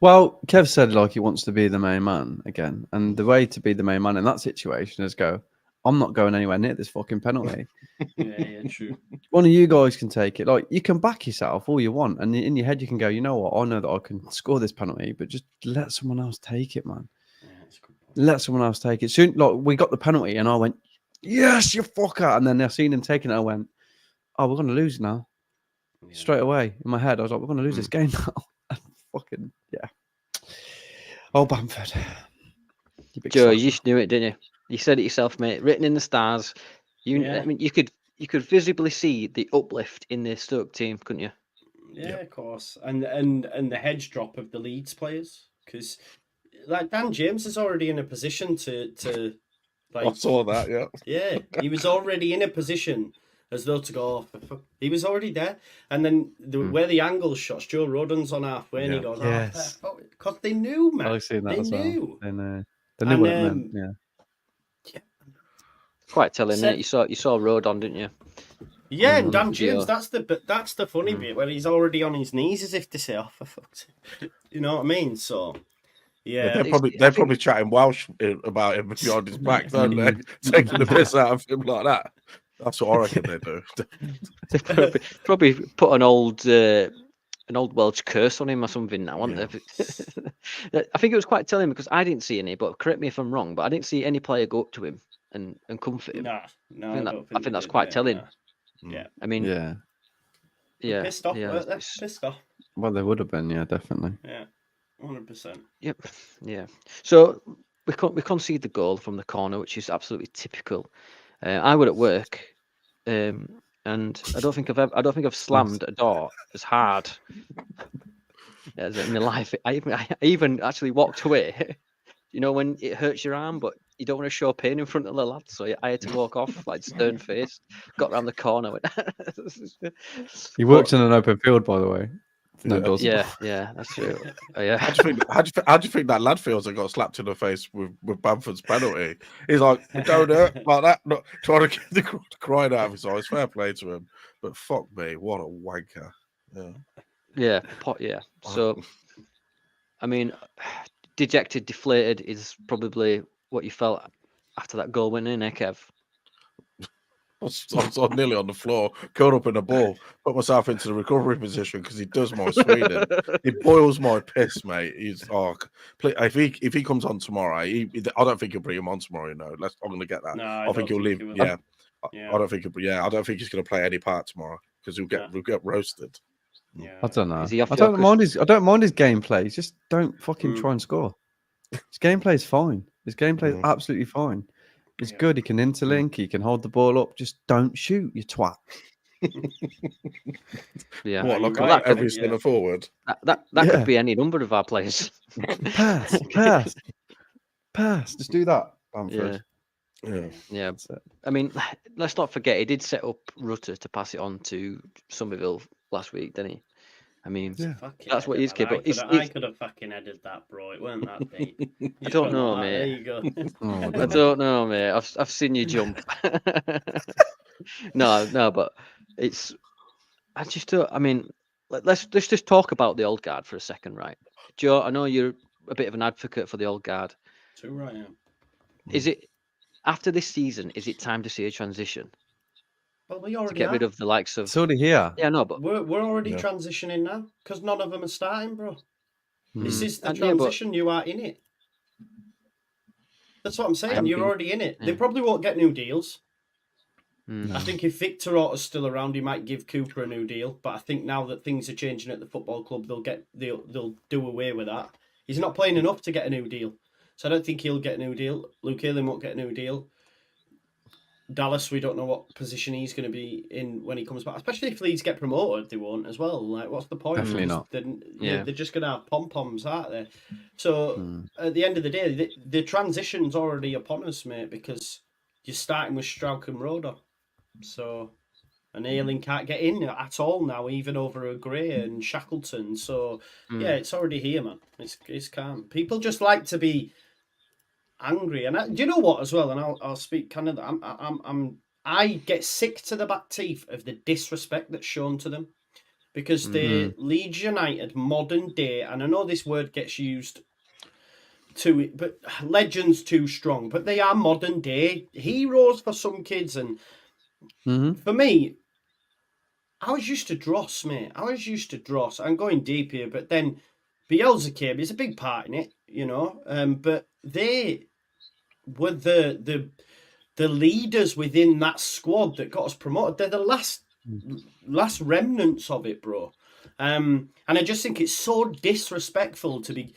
Well, Kev said like he wants to be the main man again, and the way to be the main man in that situation is go, I'm not going anywhere near this fucking penalty. Yeah, true. One of you guys can take it. Like, you can back yourself all you want, and in your head you can go, you know what, I know that I can score this penalty, but just let someone else take it, man. Yeah, that's a good point. Let someone else take it. Soon, like, we got the penalty, and I went, yes, you fucker. And then I seen him taking it, I went, oh, we're going to lose now. Yeah. Straight away in my head, I was like, we're going to lose this game now. Fucking, yeah. Oh, Bamford. Joe, you just knew it, didn't you? You said it yourself, mate. Written in the stars. I mean, you could visibly see the uplift in the Stoke team, couldn't you? Yeah, of course. And the hedge drop of the Leeds players, because like Dan James is already in a position to like. I saw that. Yeah. Yeah, he was already in a position as though to go. He was already there, and then where the angle shots, Joe Rodden's on halfway, and he goes, yes, because they knew, man. I've seen that as well. They knew what it meant. Yeah. Quite telling, isn't it? You saw Rodon, didn't you? Yeah, and Dan James, that's the funny bit where he's already on his knees as if to say, "Oh, for fuck's sake," you know what I mean? So, yeah, they're probably chatting Welsh about him behind his back, don't they? Taking the piss out of him like that. That's what I reckon they do. They probably put an old Welsh curse on him or something now, aren't they? I think it was quite telling because I didn't see any, but correct me if I'm wrong, but I didn't see any player go up to him and comfort him. No, I think that's quite telling. Yeah. I mean, yeah. Pissed off. Pissed off. Well, they would have been, yeah, definitely. Yeah, 100%. Yep. Yeah. So we concede the goal from the corner, which is absolutely typical. I were at work, and I don't think I've slammed a door as hard as in my life. I even actually walked away when it hurts your arm, but you don't want to show pain in front of the lads, so I had to walk off like stern faced. Got around the corner. He works in an open field, by the way. No doors. Yeah, that's true. Yeah. How do you think that lad feels that got slapped in the face with Bamford's penalty? He's like, don't hurt like that. Not trying to get the crowd crying out of his eyes. Fair play to him, but fuck me, what a wanker. Yeah. So, I mean, dejected, deflated is probably what you felt after that goal went in, Kev? I was nearly on the floor, curled up in a ball, put myself into the recovery position because he does my Sweden. He boils my piss, mate. He's if he comes on tomorrow, I don't think he'll bring him on tomorrow. I'm going to get that. No, I think he'll leave. I don't think I don't think he's going to play any part tomorrow because we'll get roasted. Yeah. I don't know. I don't mind his gameplay. Just don't fucking try and score. His gameplay is fine. His gameplay is absolutely fine. It's good. He can interlink. He can hold the ball up. Just don't shoot, you twat. Look at every centre forward. That could be any number of our players. Pass. Just do that, Bamford. Yeah. I mean, let's not forget he did set up Rutter to pass it on to Somerville last week, didn't he? I mean, that's what he's capable. I could have fucking headed that, bro. It weren't that deep. I don't know, mate. There you go. I don't know, mate. I've seen you jump. No, but it's. I just don't. I mean, let's just talk about the old guard for a second, right? Joe, I know you're a bit of an advocate for the old guard. Too right, yeah. Is it after this season? Is it time to see a transition? Well, we already to get rid of the likes of. It's already here. Yeah, no, but we're already transitioning now because none of them are starting, bro. This is the transition. You are in it. That's what I'm saying. You're already in it. They probably won't get new deals. I think if Victor Orta's still around, he might give Cooper a new deal. But I think now that things are changing at the football club, they'll do away with that. He's not playing enough to get a new deal, so I don't think he'll get a new deal. Luke Ayling won't get a new deal. Dallas, we don't know what position he's going to be in when he comes back. Especially if Leeds get promoted, they won't as well. Like, what's the point? Definitely not. They're just going to have pom-poms, aren't they? So, at the end of the day, the transition's already upon us, mate, because you're starting with Strauch and Roeder. So, and Ayling can't get in at all now, even over a Gray and Shackleton. So, yeah, it's already here, man. It's calm. People just like to be angry, and do you know what as well? And I'll speak kind of. I get sick to the back teeth of the disrespect that's shown to them, because they're Leeds United modern day, and I know this word gets used to it, but legends too strong. But they are modern day heroes for some kids, and for me, I was used to Dross, mate. I'm going deep here, but then Bielsa came. He's a big part in it, but they were the leaders within that squad that got us promoted. They're the last remnants of it, bro. And I just think it's so disrespectful to be,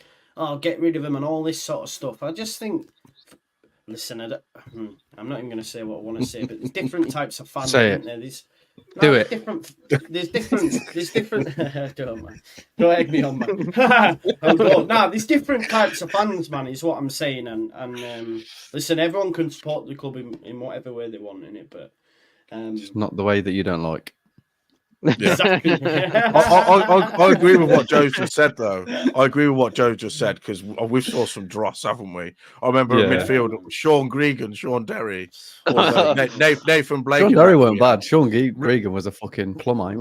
get rid of him and all this sort of stuff. I just think, listen, I'm not even going to say what I want to say, but there's different types of fans, isn't there? There's different. Don't egg me on, man. There's different types of fans, man. Is what I'm saying. And listen, everyone can support the club in whatever way they want in it, but it's not the way that you don't like. Yeah. Exactly. I agree with what Joe just said, though. I agree with what Joe just said, because we've saw some dross, haven't we? I remember in midfield, Sean Gregan, Sean Derry, Nathan Blake. Sean Derry weren't bad. Sean Gregan was a fucking plumber. I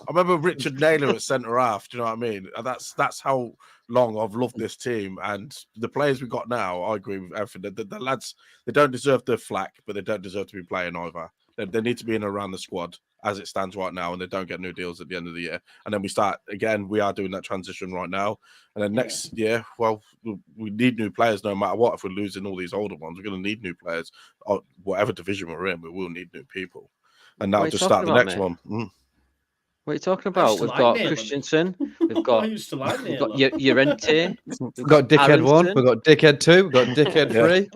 remember Richard Naylor at centre half. Do you know what I mean? That's how long I've loved this team, and the players we've got now. I agree with everything. The lads, they don't deserve the flack, but they don't deserve to be playing either. They need to be in and around the squad as it stands right now, and they don't get new deals at the end of the year. And then we start again. We are doing that transition right now, and then next year, well, we need new players no matter what. If we're losing all these older ones, we're going to need new players. Whatever division we're in, we will need new people. And now just start the next one. What are you talking about? We've got Christensen. We've got Llorente. We've got Dickhead 1. We've got Dickhead 2. We've got Dickhead 3.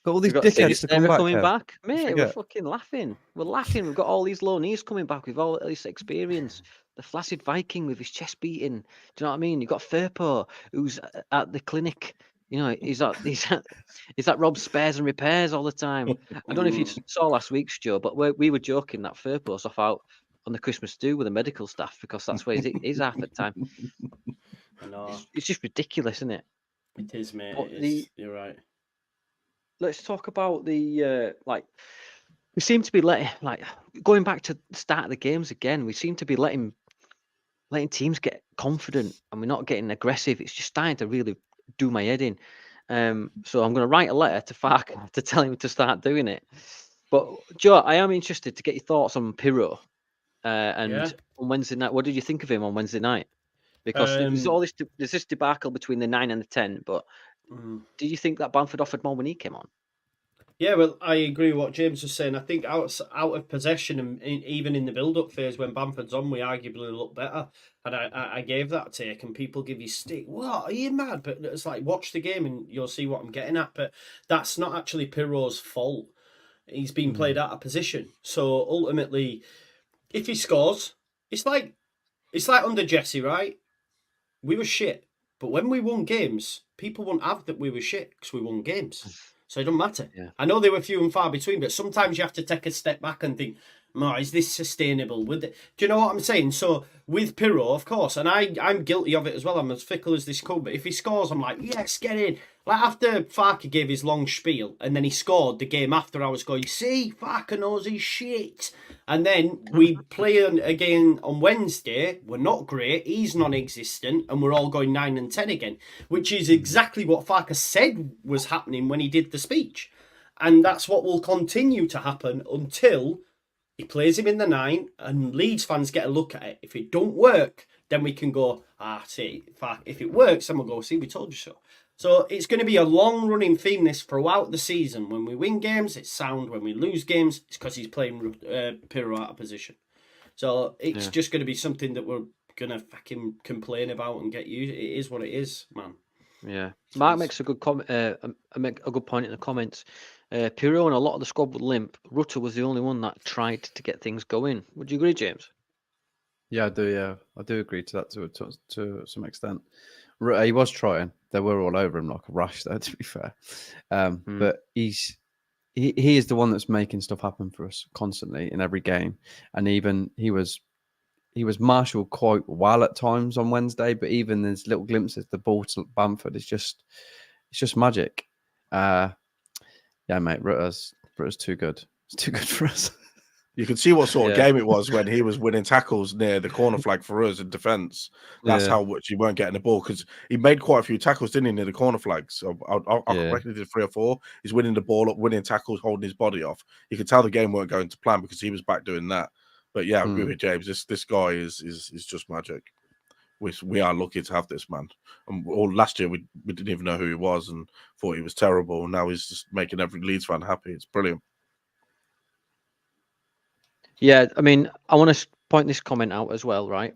Got all these dickheads to come back. Mate, we're fucking laughing. We're laughing. We've got all these loanees coming back with all this experience. The Flaccid Viking with his chest beating. Do you know what I mean? You've got Firpo, who's at the clinic, You know, he's that Rob spares and repairs all the time. I don't know if you saw last week's show, but we were joking that Furpost off out on the Christmas do with the medical staff because that's where he's half the time. I know. It's just ridiculous, isn't it? It is, mate. But It is. You're right. Let's talk about the we seem to be going back to the start of the games again. We seem to be letting teams get confident, and we're not getting aggressive. It's just starting to really do my head in. So I'm going to write a letter to Fark to tell him to start doing it. But Joe, I am interested to get your thoughts on Pirro on Wednesday night. What did you think of him on Wednesday night? Because there's this debacle between the 9 and the 10. But do you think that Bamford offered more when he came on? Yeah, well, I agree with what James was saying. I think out of possession and even in the build-up phase when Bamford's on, we arguably look better. And I gave that take, and people give you stick. What, are you mad? But it's like, watch the game and you'll see what I'm getting at. But that's not actually Pirro's fault. He's been played out of position. So ultimately, if he scores, it's like under Jesse, right? We were shit. But when we won games, people wouldn't have that we were shit because we won games. So it doesn't matter. Yeah. I know they were few and far between, but sometimes you have to take a step back and think, is this sustainable? Do you know what I'm saying? So with Pirro, of course, and I'm guilty of it as well. I'm as fickle as this could, but if he scores, I'm like, yes, get in. Like after Farker gave his long spiel and then he scored the game after, I was going, see, Farker knows his shit. And then we play again on Wednesday. We're not great. He's non-existent. And we're all going 9 and 10 again, which is exactly what Farker said was happening when he did the speech. And that's what will continue to happen until he plays him in the 9 and Leeds fans get a look at it. If it don't work, then we can go, see, if it works, then we'll go, see, we told you so. So it's going to be a long-running theme this throughout the season. When we win games, it's sound. When we lose games, it's because he's playing Pirro out of position. So it's just going to be something that we're going to fucking complain about and get used. It is what it is, man. Yeah. Mark makes a good comment. Make a good point in the comments. Pirro and a lot of the squad would limp. Rutter was the only one that tried to get things going. Would you agree, James? Yeah, I do. Yeah, I do agree to that to some extent. He was trying. They were all over him like a rash, though, to be fair. But he is the one that's making stuff happen for us constantly in every game. And even he was marshalled quite well at times on Wednesday. But even there's little glimpses. The ball to Bamford is just magic. Yeah, mate, Rutter's too good. It's too good for us. You could see what sort of game it was when he was winning tackles near the corner flag for us in defence. That's how much he weren't getting the ball, because he made quite a few tackles, didn't he, near the corner flags? So I reckon he did 3 or 4. He's winning the ball up, winning tackles, holding his body off. You could tell the game weren't going to plan because he was back doing that. But yeah, I agree with James. This guy is just magic. We are lucky to have this man. And last year we didn't even know who he was and thought he was terrible. And now he's just making every Leeds fan happy. It's brilliant. Yeah, I mean, I want to point this comment out as well, right?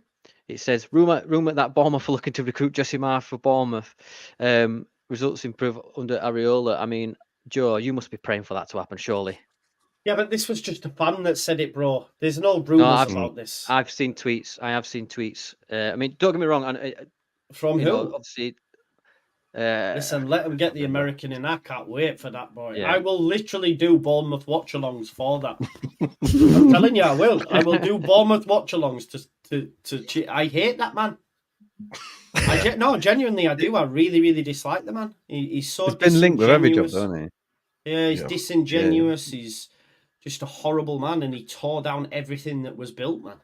It says, rumour that Bournemouth are looking to recruit Jesse Marr for Bournemouth. Results improve under Areola. I mean, Joe, you must be praying for that to happen, surely. Yeah, but this was just a fan that said it, bro. There's no rumours about this. I've seen tweets. I have seen tweets. I mean, don't get me wrong. From who? Obviously. Listen, let him get the American in. I can't wait for that, boy. Yeah. I will literally do Bournemouth watch-alongs for that. I'm telling you, I will. I will do Bournemouth watch-alongs to. I hate that man. Genuinely, I do. I really, really dislike the man. He's so. He's been linked with every job, hasn't he? Yeah, he's disingenuous. Yeah. He's just a horrible man, and he tore down everything that was built, man.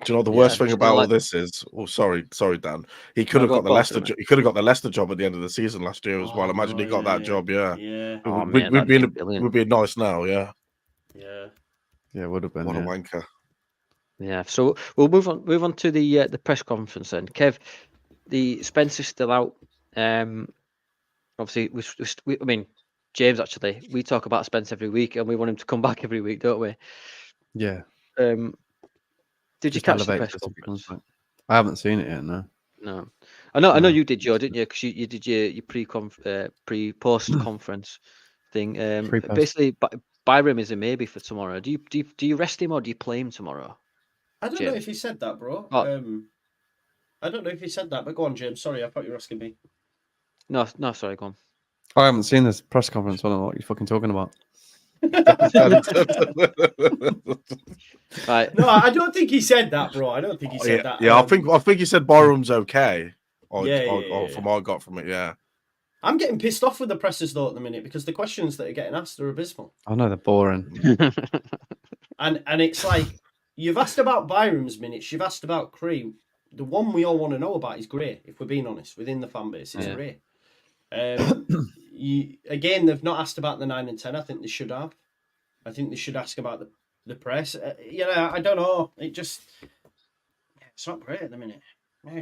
Do you know the worst thing about all this is? Oh, sorry, Dan. He could have got the Leicester. He could have got the Leicester job at the end of the season last year as well. Imagine he got that job. Yeah. We'd be nice now. Yeah. Yeah. Yeah, would have been. What a wanker. Yeah. So we'll move on to the press conference then. Kev, the Spencer's still out. Obviously, I mean, James, actually, we talk about Spence every week, and we want him to come back every week, don't we? Yeah. Did you catch the press conference? I haven't seen it yet. No. I know you did, Joe, didn't you? Because you did your pre-post conference thing. Basically, Byram is a maybe for tomorrow. Do you rest him or do you play him tomorrow? I don't know if he said that, bro. I don't know if he said that, but go on, James. Sorry, I thought you were asking me. No, sorry, go on. I haven't seen this press conference. I don't know what you're fucking talking about. Right. No, I don't think he said that, bro. I don't think he said that. Yeah, I think he said Byram's okay. From What I got from it, yeah. I'm getting pissed off with the pressers though at the minute because the questions that are getting asked are abysmal. I know they're boring. and it's like you've asked about Byram's minutes, you've asked about Cree. The one we all want to know about is Gray, if we're being honest, within the fan base, it's Gray. Again, they've not asked about the 9 and 10. I think they should have. I think they should ask about the press. I don't know. It's not great at the minute.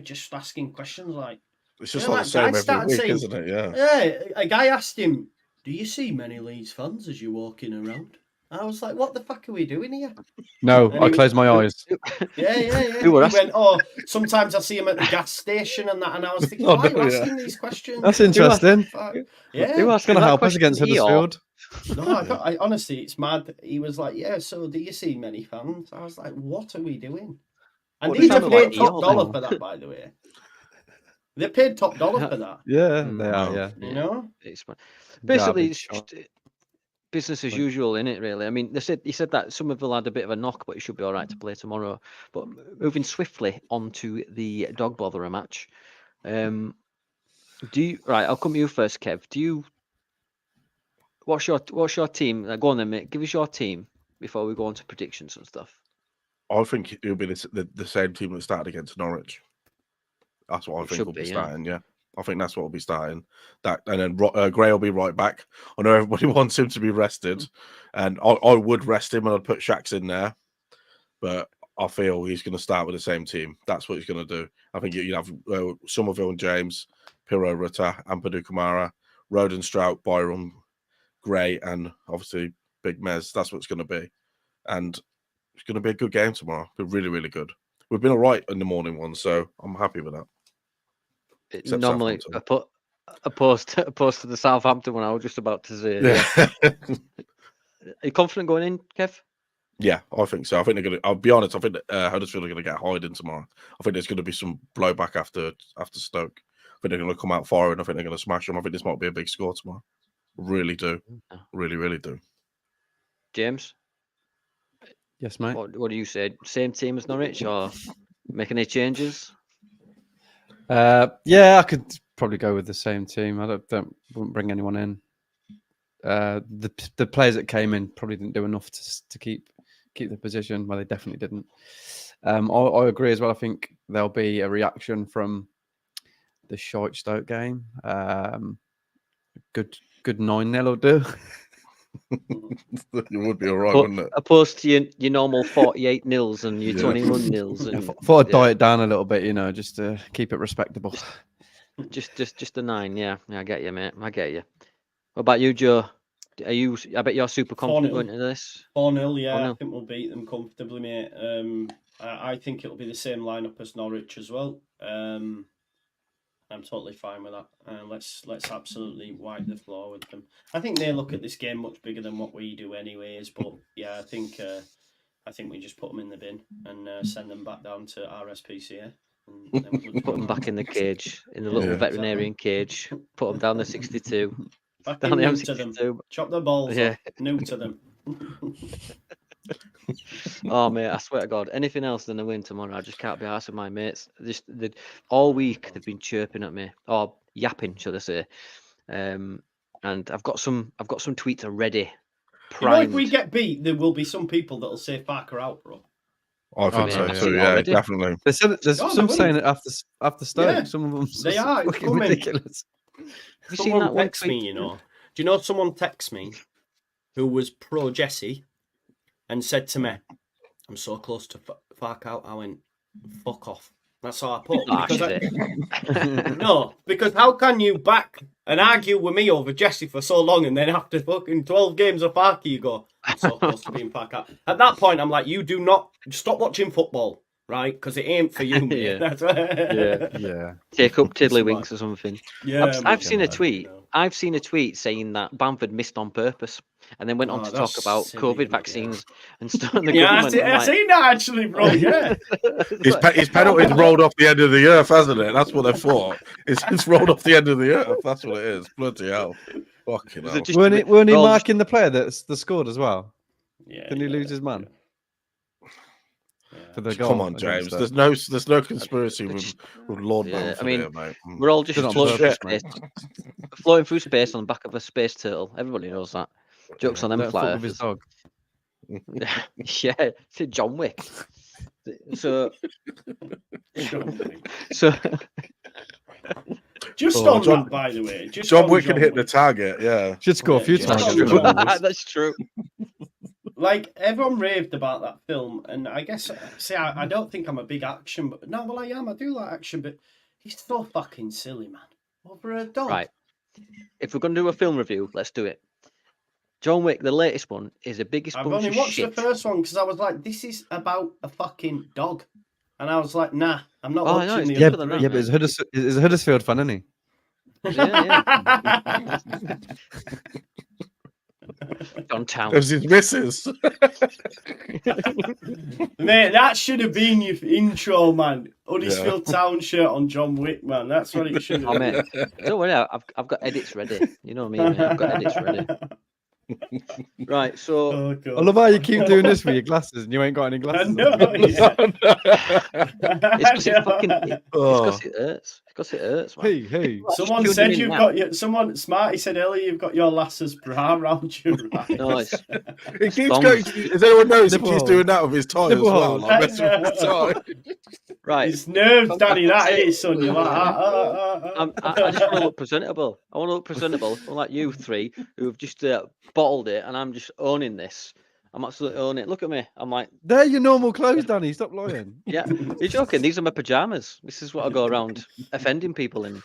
Just asking questions like. It's just like the same every week, isn't it? Yeah. Yeah. A guy asked him, "Do you see many Leeds fans as you're walking around?" I was like, "What the fuck are we doing here?" No, I closed my eyes. Yeah. He went, "Oh, sometimes I see him at the gas station and that," and I was thinking, "Why are you asking these questions?" That's interesting. Yeah, who else going to help us against Huddersfield? No, I honestly, it's mad. He was like, "Yeah, so do you see many fans?" I was like, "What are we doing?" And these are paid top dollar for that, by the way. They're paid top dollar for that. Yeah, they are. Yeah, you know, it's basically it's just business as usual, in it. Really, I mean, he said that some of them had a bit of a knock, but he should be all right to play tomorrow. But moving swiftly onto the dog botherer match, I'll come to you first, Kev. What's your team? Go on then, mate. Give us your team before we go on to predictions and stuff. I think it'll be the same team that started against Norwich. That's what I think will be starting. Yeah, I think that's what will be starting. That and then Gray will be right back. I know everybody wants him to be rested, and I would rest him and I'd put Shax in there, but I feel he's going to start with the same team. That's what he's going to do. I think you have Somerville and James, Pirro, Rutter, Ampadu Kamara, Roden, Strout, Byram, Gray, and obviously Big Mez. That's what it's going to be, and it's going to be a good game tomorrow. Be really, really good. We've been all right in the morning one, so I'm happy with that. Normally, opposed to the Southampton one, I was just about to say. Yeah. Are you confident going in, Kev? Yeah, I think so. I think they're going to. I'll be honest. I think Huddersfield are going to get hiding tomorrow. I think there's going to be some blowback after Stoke. I think they're going to come out firing. I think they're going to smash them. I think this might be a big score tomorrow. Really do. Really, really do. James? Yes, mate. What do you say? Same team as Norwich or make any changes? Yeah, I could probably go with the same team. I wouldn't bring anyone in. The players that came in probably didn't do enough to keep the position. Well, they definitely didn't. I agree as well. I think there'll be a reaction from the shite Stoke game. Good 9-0 will do. It would be all right, wouldn't it? Opposed to your normal 48 nils and your 21 nils. And thought I'd die it down a little bit, just to keep it respectable. Just a 9, yeah. I get you, mate. I get you. What about you, Joe? I bet you're super confident going into this. 4-0, yeah. 4-0. I think we'll beat them comfortably, mate. I think it'll be the same lineup as Norwich as well. I'm totally fine with that. Let's absolutely wipe the floor with them. I think they look at this game much bigger than what we do, anyways. But yeah, I think we just put them in the bin and send them back down to RSPCA. And then put them back in the cage, in the little veterinarian cage. Put them down the 62. Back down the M62. Chop the balls off. New to them. Oh mate, I swear to God, anything else than a win tomorrow, I just can't be arsed with my mates. All week they've been chirping at me, or yapping, should I say? And I've got some tweets already. If we get beat, there will be some people that'll say "Farker out, bro." I think so too. Yeah, already. Definitely. There's some saying it after Stoke. Yeah, some of them they are ridiculous. Have you seen that one tweet? Me, do you know someone texted me who was pro Jesse? And said to me, "I'm so close to fuck out." I went, "Fuck off." That's all I put. No, because how can you back and argue with me over Jesse for so long, and then after fucking 12 games of Farker, you go, "I'm so close to being fuck out." At that point, I'm like, "You do not stop watching football, right? Because it ain't for you, mate." Yeah. Take up tiddlywinks or something. Yeah, I've seen a tweet. I've seen a tweet saying that Bamford missed on purpose, and then went on to talk about COVID vaccines and stuff. The government. I've seen that actually, bro. Yeah, his penalty's rolled off the end of the earth, hasn't it? That's what they thought. It's rolled off the end of the earth. That's what it is. Bloody hell! Fucking hell. Weren't he marking the player that scored as well? Yeah. Didn't he lose his man? For the goal. Come on, James. There's no conspiracy with Lord Bamford here, mate. We're all just floating through space on the back of a space turtle. Everybody knows that. Jokes on them flat his dog. Yeah, it's John Wick. So just on that, by the way, John Wick can hit the target. Yeah, should score a few targets. That's true. Like, everyone raved about that film, and I guess, I don't think I'm a big action, but no, well, I am. I do like action, but he's so fucking silly, man. Over a dog. Right. If we're going to do a film review, let's do it. John Wick, the latest one, is the biggest bunch of shit. I've only watched the first one because I was like, this is about a fucking dog. And I was like, nah, I'm not watching the other than that. Yeah, but he's a Huddersfield fan, isn't he? Yeah. On town. There's his missus. Mate, that should have been your intro, man. Huddersfield Town shirt on John Wick, man. That's what it should have been. Don't worry, I've got edits ready. You know what I mean? I've got edits ready. Right, so I love how you keep doing this with your glasses and you ain't got any glasses. It's because it hurts. Because it hurts, man. Hey. Someone said you've got someone Smarty said earlier you've got your lass's bra around you. Right? No, he keeps going. As anyone knows, he keeps doing that with his tie as well. Like messing with his tie. Right, it's nerves, Danny. That is, son. You're like, I just want to look presentable. I want to look presentable, unlike you three who've just bottled it, and I'm just owning this. I'm absolutely owning it. Look at me. I'm like, they're your normal clothes, Danny. Stop lying. Yeah, you're joking. These are my pajamas. This is what I go around offending people in.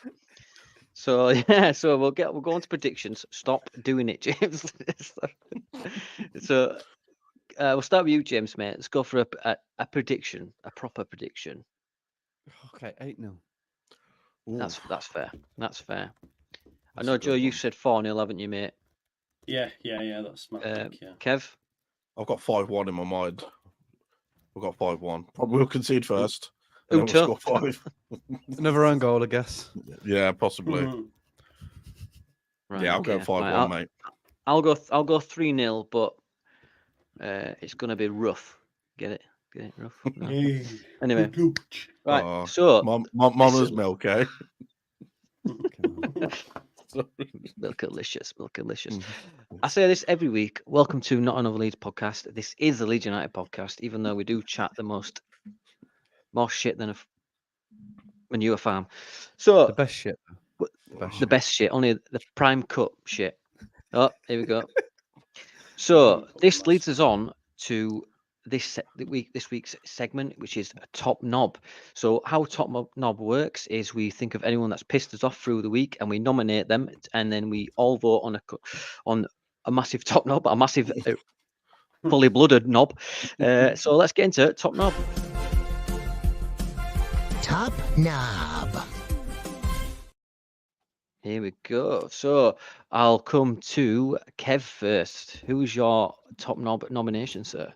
So yeah, so we'll go on to predictions. Stop doing it, James. So we'll start with you, James, mate. Let's go for a prediction, a proper prediction. Okay, 8-0. That's fair. That's fair. I know, Joe. You said 4-0, haven't you, mate? Yeah. That's my pick, yeah. Kev, I've got 5-1 in my mind. I've got 5-1. Probably we'll concede first. We'll score 5. Another own goal, I guess. Yeah, possibly. Right, yeah, I'll go 5-1, mate. I'll go 3-0, but it's gonna be rough. Get it rough. No. Anyway, right. So, mama's milk, eh? Milkalicious. I say this every week. Welcome to Not Another Leeds podcast. This is the Leeds United podcast, even though we do chat more shit than a manure farm. So the best shit. The best shit. Only the prime cut shit. Oh, here we go. So this leads us on to this week's segment, which is a top knob. So how top knob works is we think of anyone that's pissed us off through the week and we nominate them, and then we all vote on a massive top knob, a massive fully blooded knob. So let's get into it. Top knob. Top knob. Here we go. So I'll come to Kev first. Who's your top knob nomination, sir?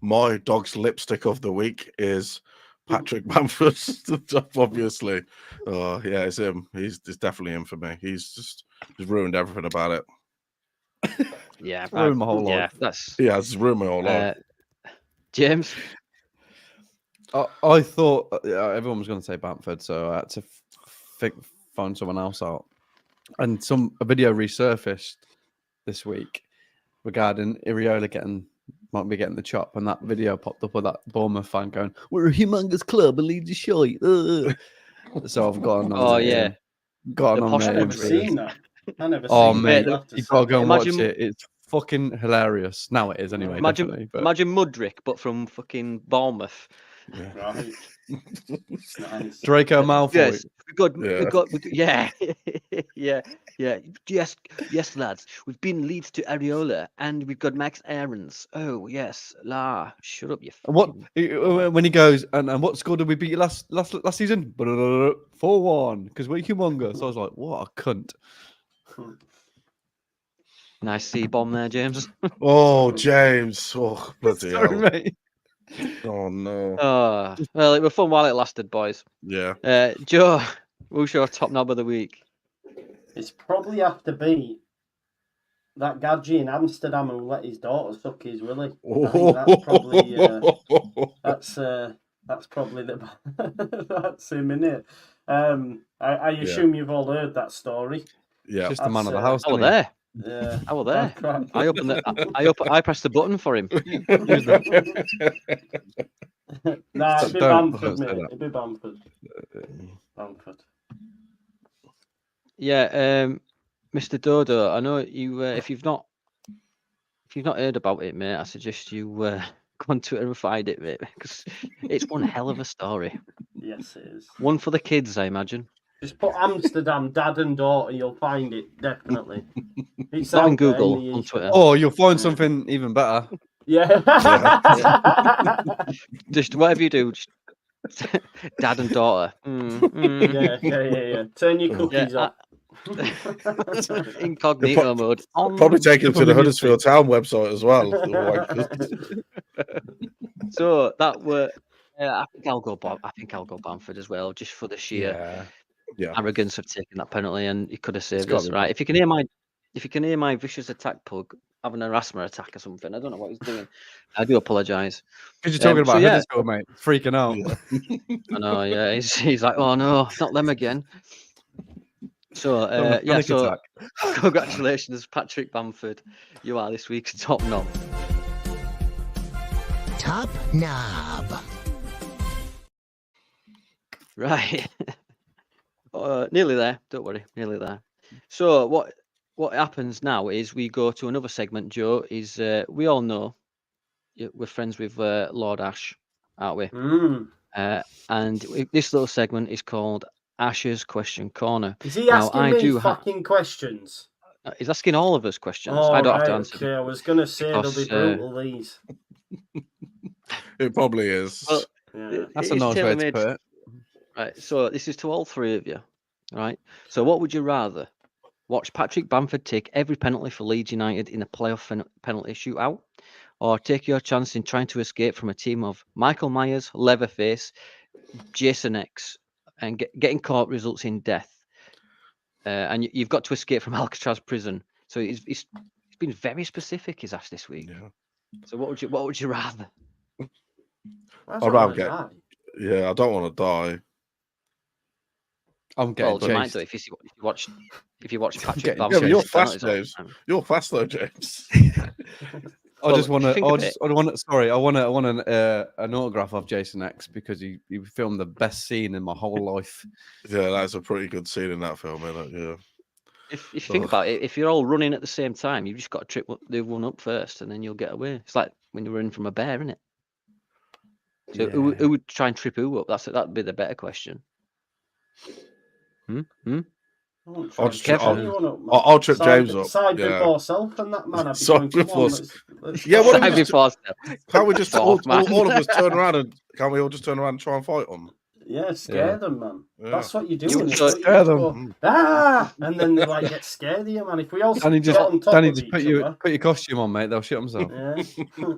My dog's lipstick of the week is Patrick Bamford, obviously. Oh, yeah, it's him. It's definitely him for me. He's ruined everything about it. Yeah, ruined my whole life. He has ruined my whole life. James? I thought everyone was going to say Bamford, so I had to find someone else out. And a video resurfaced this week regarding Iriola might be getting the chop, and that video popped up with that Bournemouth fan going, "We're a humongous club and Leeds is shite." So I've gone on. Got on. I've never seen that. I never seen Oh mate, you gotta go and watch it. It's fucking hilarious. Now it is anyway. Imagine Mudrick, but from fucking Bournemouth. Yeah. Right. Nice. Draco Malfoy. Yes, yes, lads. We've been Leeds to Areola, and we've got Max Aarons. Oh yes, shut up, you. What when he goes and what score did we beat last season? 4-1 because we're humongous. So I was like, what a cunt. Nice C-bomb there, James. Oh, James. Oh, bloody Sorry, hell. mate. Oh, no. Oh, well, it was fun while it lasted, boys. Yeah. Joe, who's your top knob of the week? It's probably have to be that gadget in Amsterdam who let his daughter suck his willy. I think that's probably that's probably the that's him, innit? I assume you've all heard that story. Yeah. Just the man of the house. I was there. Yeah, I was there. I pressed the button for him. Nah, it'd be Bamford, mate. It'd be Bamford. Bamford. Yeah, Mr. Dodo, I know you. If you've not heard about it, mate, I suggest you go on Twitter and find it, mate, because it's one hell of a story. Yes, it is. One for the kids, I imagine. Just put Amsterdam, dad and daughter, you'll find it, definitely. It's not on out there Google, in the on ether. Twitter. Oh, you'll find something even better. Yeah. Just whatever you do, just dad and daughter. Yeah. Turn your cookies off. Incognito mode. Probably take him to the Huddersfield Town website as well. So that were. I think I'll go Bamford as well, just for the sheer arrogance of taking that penalty, and he could have saved us. Right? If you can hear my vicious attack pug having an asthma attack or something, I don't know what he's doing. I do apologise. Because you're talking about Huddersfield, mate. Freaking out. I know. Yeah, he's like, oh no, not them again. So so congratulations, Patrick Bamford. You are this week's top knob. Top knob. Right. Nearly there. Don't worry. Nearly there. So what happens now is we go to another segment, Joe, is we all know we're friends with Lord Ash, aren't we? And this little segment is called Ash's Question Corner. Is he asking me fucking questions? He's asking all of us questions. Oh, I don't have to answer them. I was going to say they'll be brutal, these. It probably is. Well, that's a nice way to put it. Right, so this is to all three of you, right? So what would you rather? Watch Patrick Bamford take every penalty for Leeds United in a playoff penalty shootout, or take your chance in trying to escape from a team of Michael Myers, Leatherface, Jason X, and getting caught results in death. And you've got to escape from Alcatraz prison. So he's been very specific. He's asked this week. Yeah. So what would you rather? I'd rather get. Yeah, I don't want to die. I'm getting. Well, you might do if you watch Patrick Bamford. Yeah, but you're fast, James. You're fast though, James. I want an autograph of Jason X because he filmed the best scene in my whole life. Yeah, that's a pretty good scene in that film, isn't it? Yeah. If you think about it, if you're all running at the same time, you've just got to trip the one up first, and then you'll get away. It's like when you're running from a bear, isn't it? So who would try and trip who up? That'd be the better question. I'll trip James up. Side before self and that, man. I'd be side before self. Yeah, what side before self. Can't we just all of us turn around and can't we all just turn around and try and fight them? Yeah, scare them, man. Yeah. That's what you're doing. Scare them. Go, and then they like get scared of you, man. If we all Danny, get on top of each put your costume on, mate. They'll shit themselves. Yeah.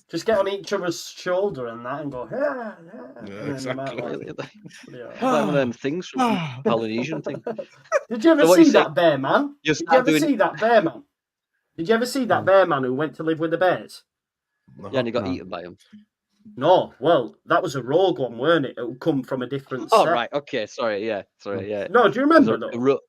Just get on each other's shoulder and that, and go. Yeah, exactly. Like one of them things from Polynesian thing. Did you ever see that bear man? Did you ever see that bear man? Did you ever see that bear man who went to live with the bears? Yeah, and he got eaten by them. No, well, that was a rogue one, weren't it? It would come from a different set. Oh, right, okay, sorry, yeah. No, do you remember, though?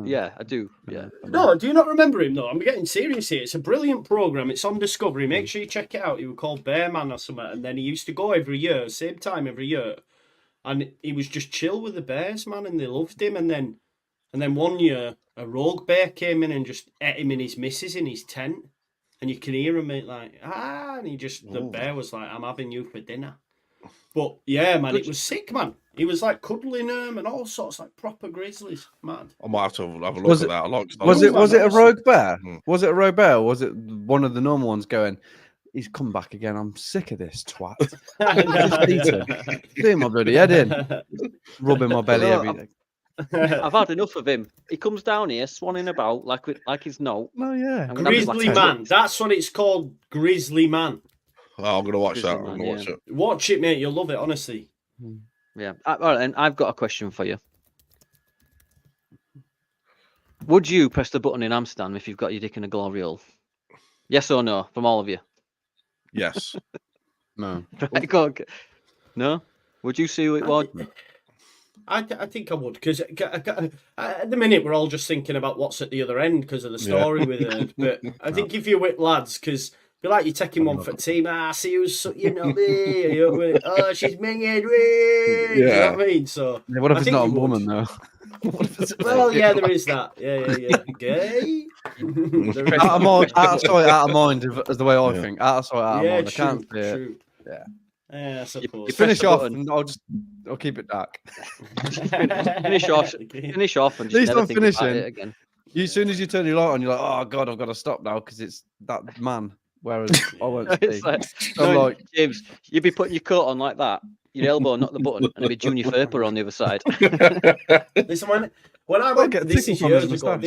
Yeah, I do, yeah. No, do you not remember him, though? I'm getting serious here. It's a brilliant programme. It's on Discovery. Make sure you check it out. He was called Bearman or something, and then he used to go every year, same time every year, and he was just chill with the bears, man, and they loved him, and then one year, a rogue bear came in and just ate him and his missus in his tent. And you can hear him, mate, like, and the bear was like, I'm having you for dinner. But yeah, man, it was sick, man. He was like cuddling him and all sorts, like proper grizzlies, man. I might have to have a look at that. Was it a rogue bear? Was it a rogue bear? Or was it one of the normal ones going, he's come back again, I'm sick of this twat. Doing my bloody head in. Rubbing my belly every day. I've had enough of him. He comes down here swanning about like his note. Oh yeah, Grizzly Man. That's what it's called. Grizzly Man. Oh, I'm gonna watch Grizzly that. Man, I'm gonna watch it. Watch it, mate. You'll love it, honestly. Yeah. All right, and I've got a question for you. Would you press the button in Amsterdam if you've got your dick in a glory hole? Yes or no, from all of you? Yes. no. Right, go on. No? Would you see who it was? I think I would, because at the minute we're all just thinking about what's at the other end because of the story with it. But I think if you're with lads, because be like you're taking one for the team. See who's me. Oh, she's minging. You know what I mean? So yeah, what if it's not a woman though? Well, yeah, there is that. Yeah. Gay. Out of mind, is the way I think. Out of sight, out of mind. True, I can't see true. it. Yeah. Yeah, I suppose. You finish off, and I'll keep it dark. finish off, and just never think about it again. As soon as you turn your light on, you're like, oh god, I've got to stop now because it's that man. Whereas I won't see. Like, James, you'd be putting your coat on like that, your elbow, not the button, and it'd be Junior Ferper on the other side. Listen, when I went, this is years ago.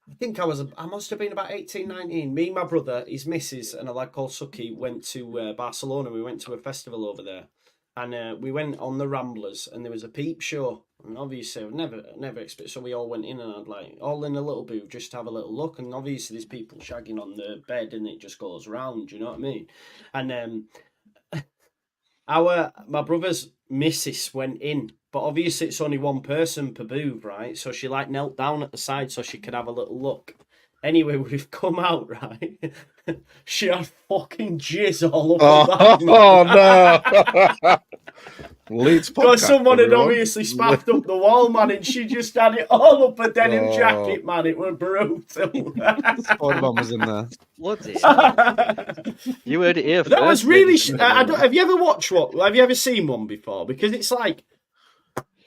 I think I must have been about 18, 19. Me, my brother, his missus, and a lad called Suki went to Barcelona. We went to a festival over there. And we went on the Ramblers, and there was a peep show. And obviously, I've never expected. So we all went in, and I'd like all in a little booth just to have a little look. And obviously, there's people shagging on the bed, and it just goes round. You know what I mean? And my brother's missus went in, but obviously it's only one person per booth, right? So she like knelt down at the side so she could have a little look. Anyway, we've come out, right? She had fucking jizz all over that. Oh no! Leeds podcast, because someone had everyone. obviously spaffed up the wall, man, and she just had it all up a denim jacket, man. It was brutal. Spider-Man was in there. Bloody you heard it here first. That was really. Have you ever watched one? Have you ever seen one before? Because it's like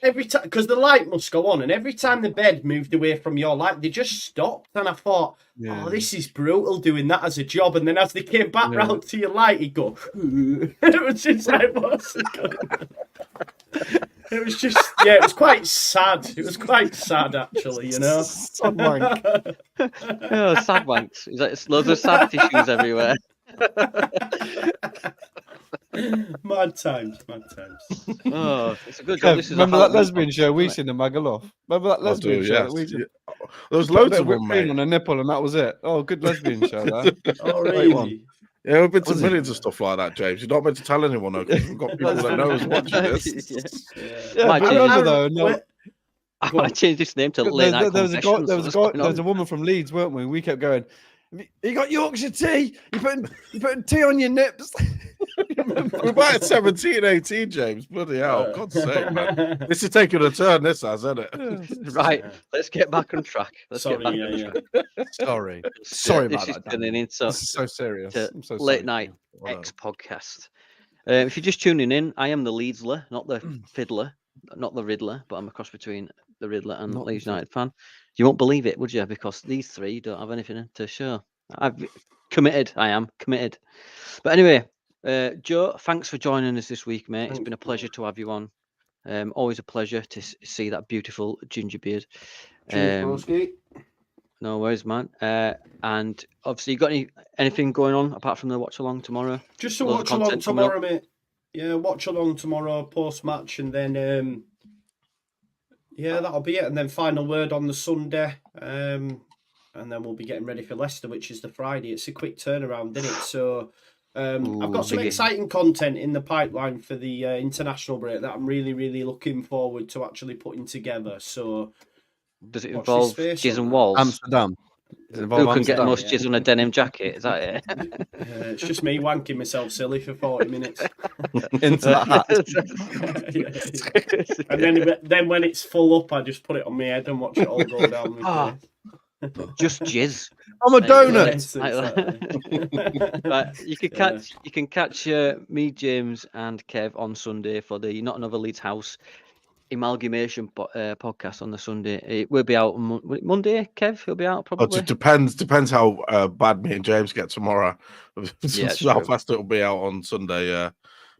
every time, because the light must go on, and every time the bed moved away from your light, they just stopped. And I thought, oh, this is brutal doing that as a job. And then as they came back round to your light, he'd go. It was just like, what's going on? It was just, it was quite sad. It was quite sad, actually, you know. Sad wank. Oh, sad wanks. There's loads of sad tissues everywhere. Mad times. Oh, it's a good job. This is remember that lesbian show we seen in Magaluf? Remember that lesbian show that we did? There was loads of them, mate. On a nipple, and that was it. Oh, good lesbian show there. Oh, really? Yeah, we've been to millions of stuff like that, James. You're not meant to tell anyone, though, because we've got people that know who's watching this. I might change this name to Late Night Confessions. There was a woman from Leeds, weren't we? We kept going, you got Yorkshire tea? You putting tea on your nips? We're about 17, 18, James. Bloody hell. God's sake, man. This is taking a turn, this has, isn't it? Right. Let's get back on track. Sorry about that. Turning into this is so serious. Late Night X podcast. If you're just tuning in, I am the Leedsler, not the fiddler, not the Riddler, but I'm a cross between the Riddler and Leeds United fan. You won't believe it, would you? Because these three don't have anything to show. I am committed. But anyway, Joe, thanks for joining us this week, mate. It's been a pleasure to have you on. Always a pleasure to see that beautiful ginger beard. No worries, man. And obviously, you got anything going on apart from the watch along tomorrow? Just a watch along tomorrow, mate. Yeah, watch along tomorrow, post match, and then that'll be it. And then final word on the Sunday, and then we'll be getting ready for Leicester, which is the Friday. It's a quick turnaround, isn't it? So I've got some exciting content in the pipeline for the international break that I'm really, really looking forward to actually putting together. So does it involve jizz and walls? Amsterdam. Who can get the most jizz on a denim jacket? Is that it? It's just me wanking myself silly for 40 minutes. Into that hat. And then when it's full up, I just put it on my head and watch it all go down my face. Just jizz. I'm a donut. Right, you can catch me, James, and Kev on Sunday for the Not Another Leeds House amalgamation podcast on the Sunday. It will be out on Monday. Kev, he'll be out probably. It depends how bad me and James get tomorrow. How fast it'll be out on Sunday.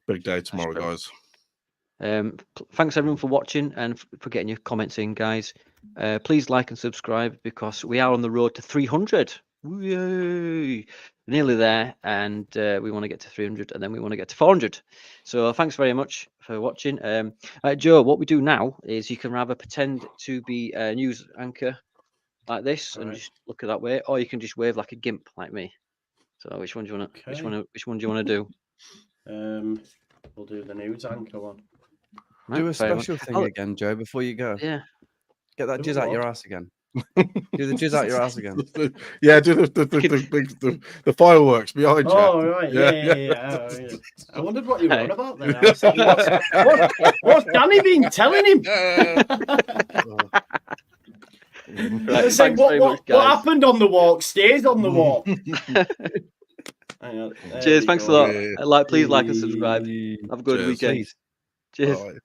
Big day tomorrow, guys. Thanks everyone for watching and for getting your comments in, guys. Please like and subscribe because we are on the road to 300. Yay! Nearly there, and we want to get to 300, and then we want to get to 400. So thanks very much for watching. Joe, what we do now is you can either pretend to be a news anchor like this and just look at that way, or you can just wave like a gimp like me. So which one do you want to? Which one do you want to do? We'll do the news anchor one. Do a special thing again, Joe, before you go. Yeah. Get that jizz out your ass again. Do the jizz out your ass again. Yeah, do the fireworks behind you. Oh, right. Yeah. I wondered what you were on about then. I was thinking, what's Danny been telling him? Right, saying, what happened on the walk stays on the walk. Cheers, thanks a lot. Please like and subscribe. Have a good weekend. Cheers. Bye.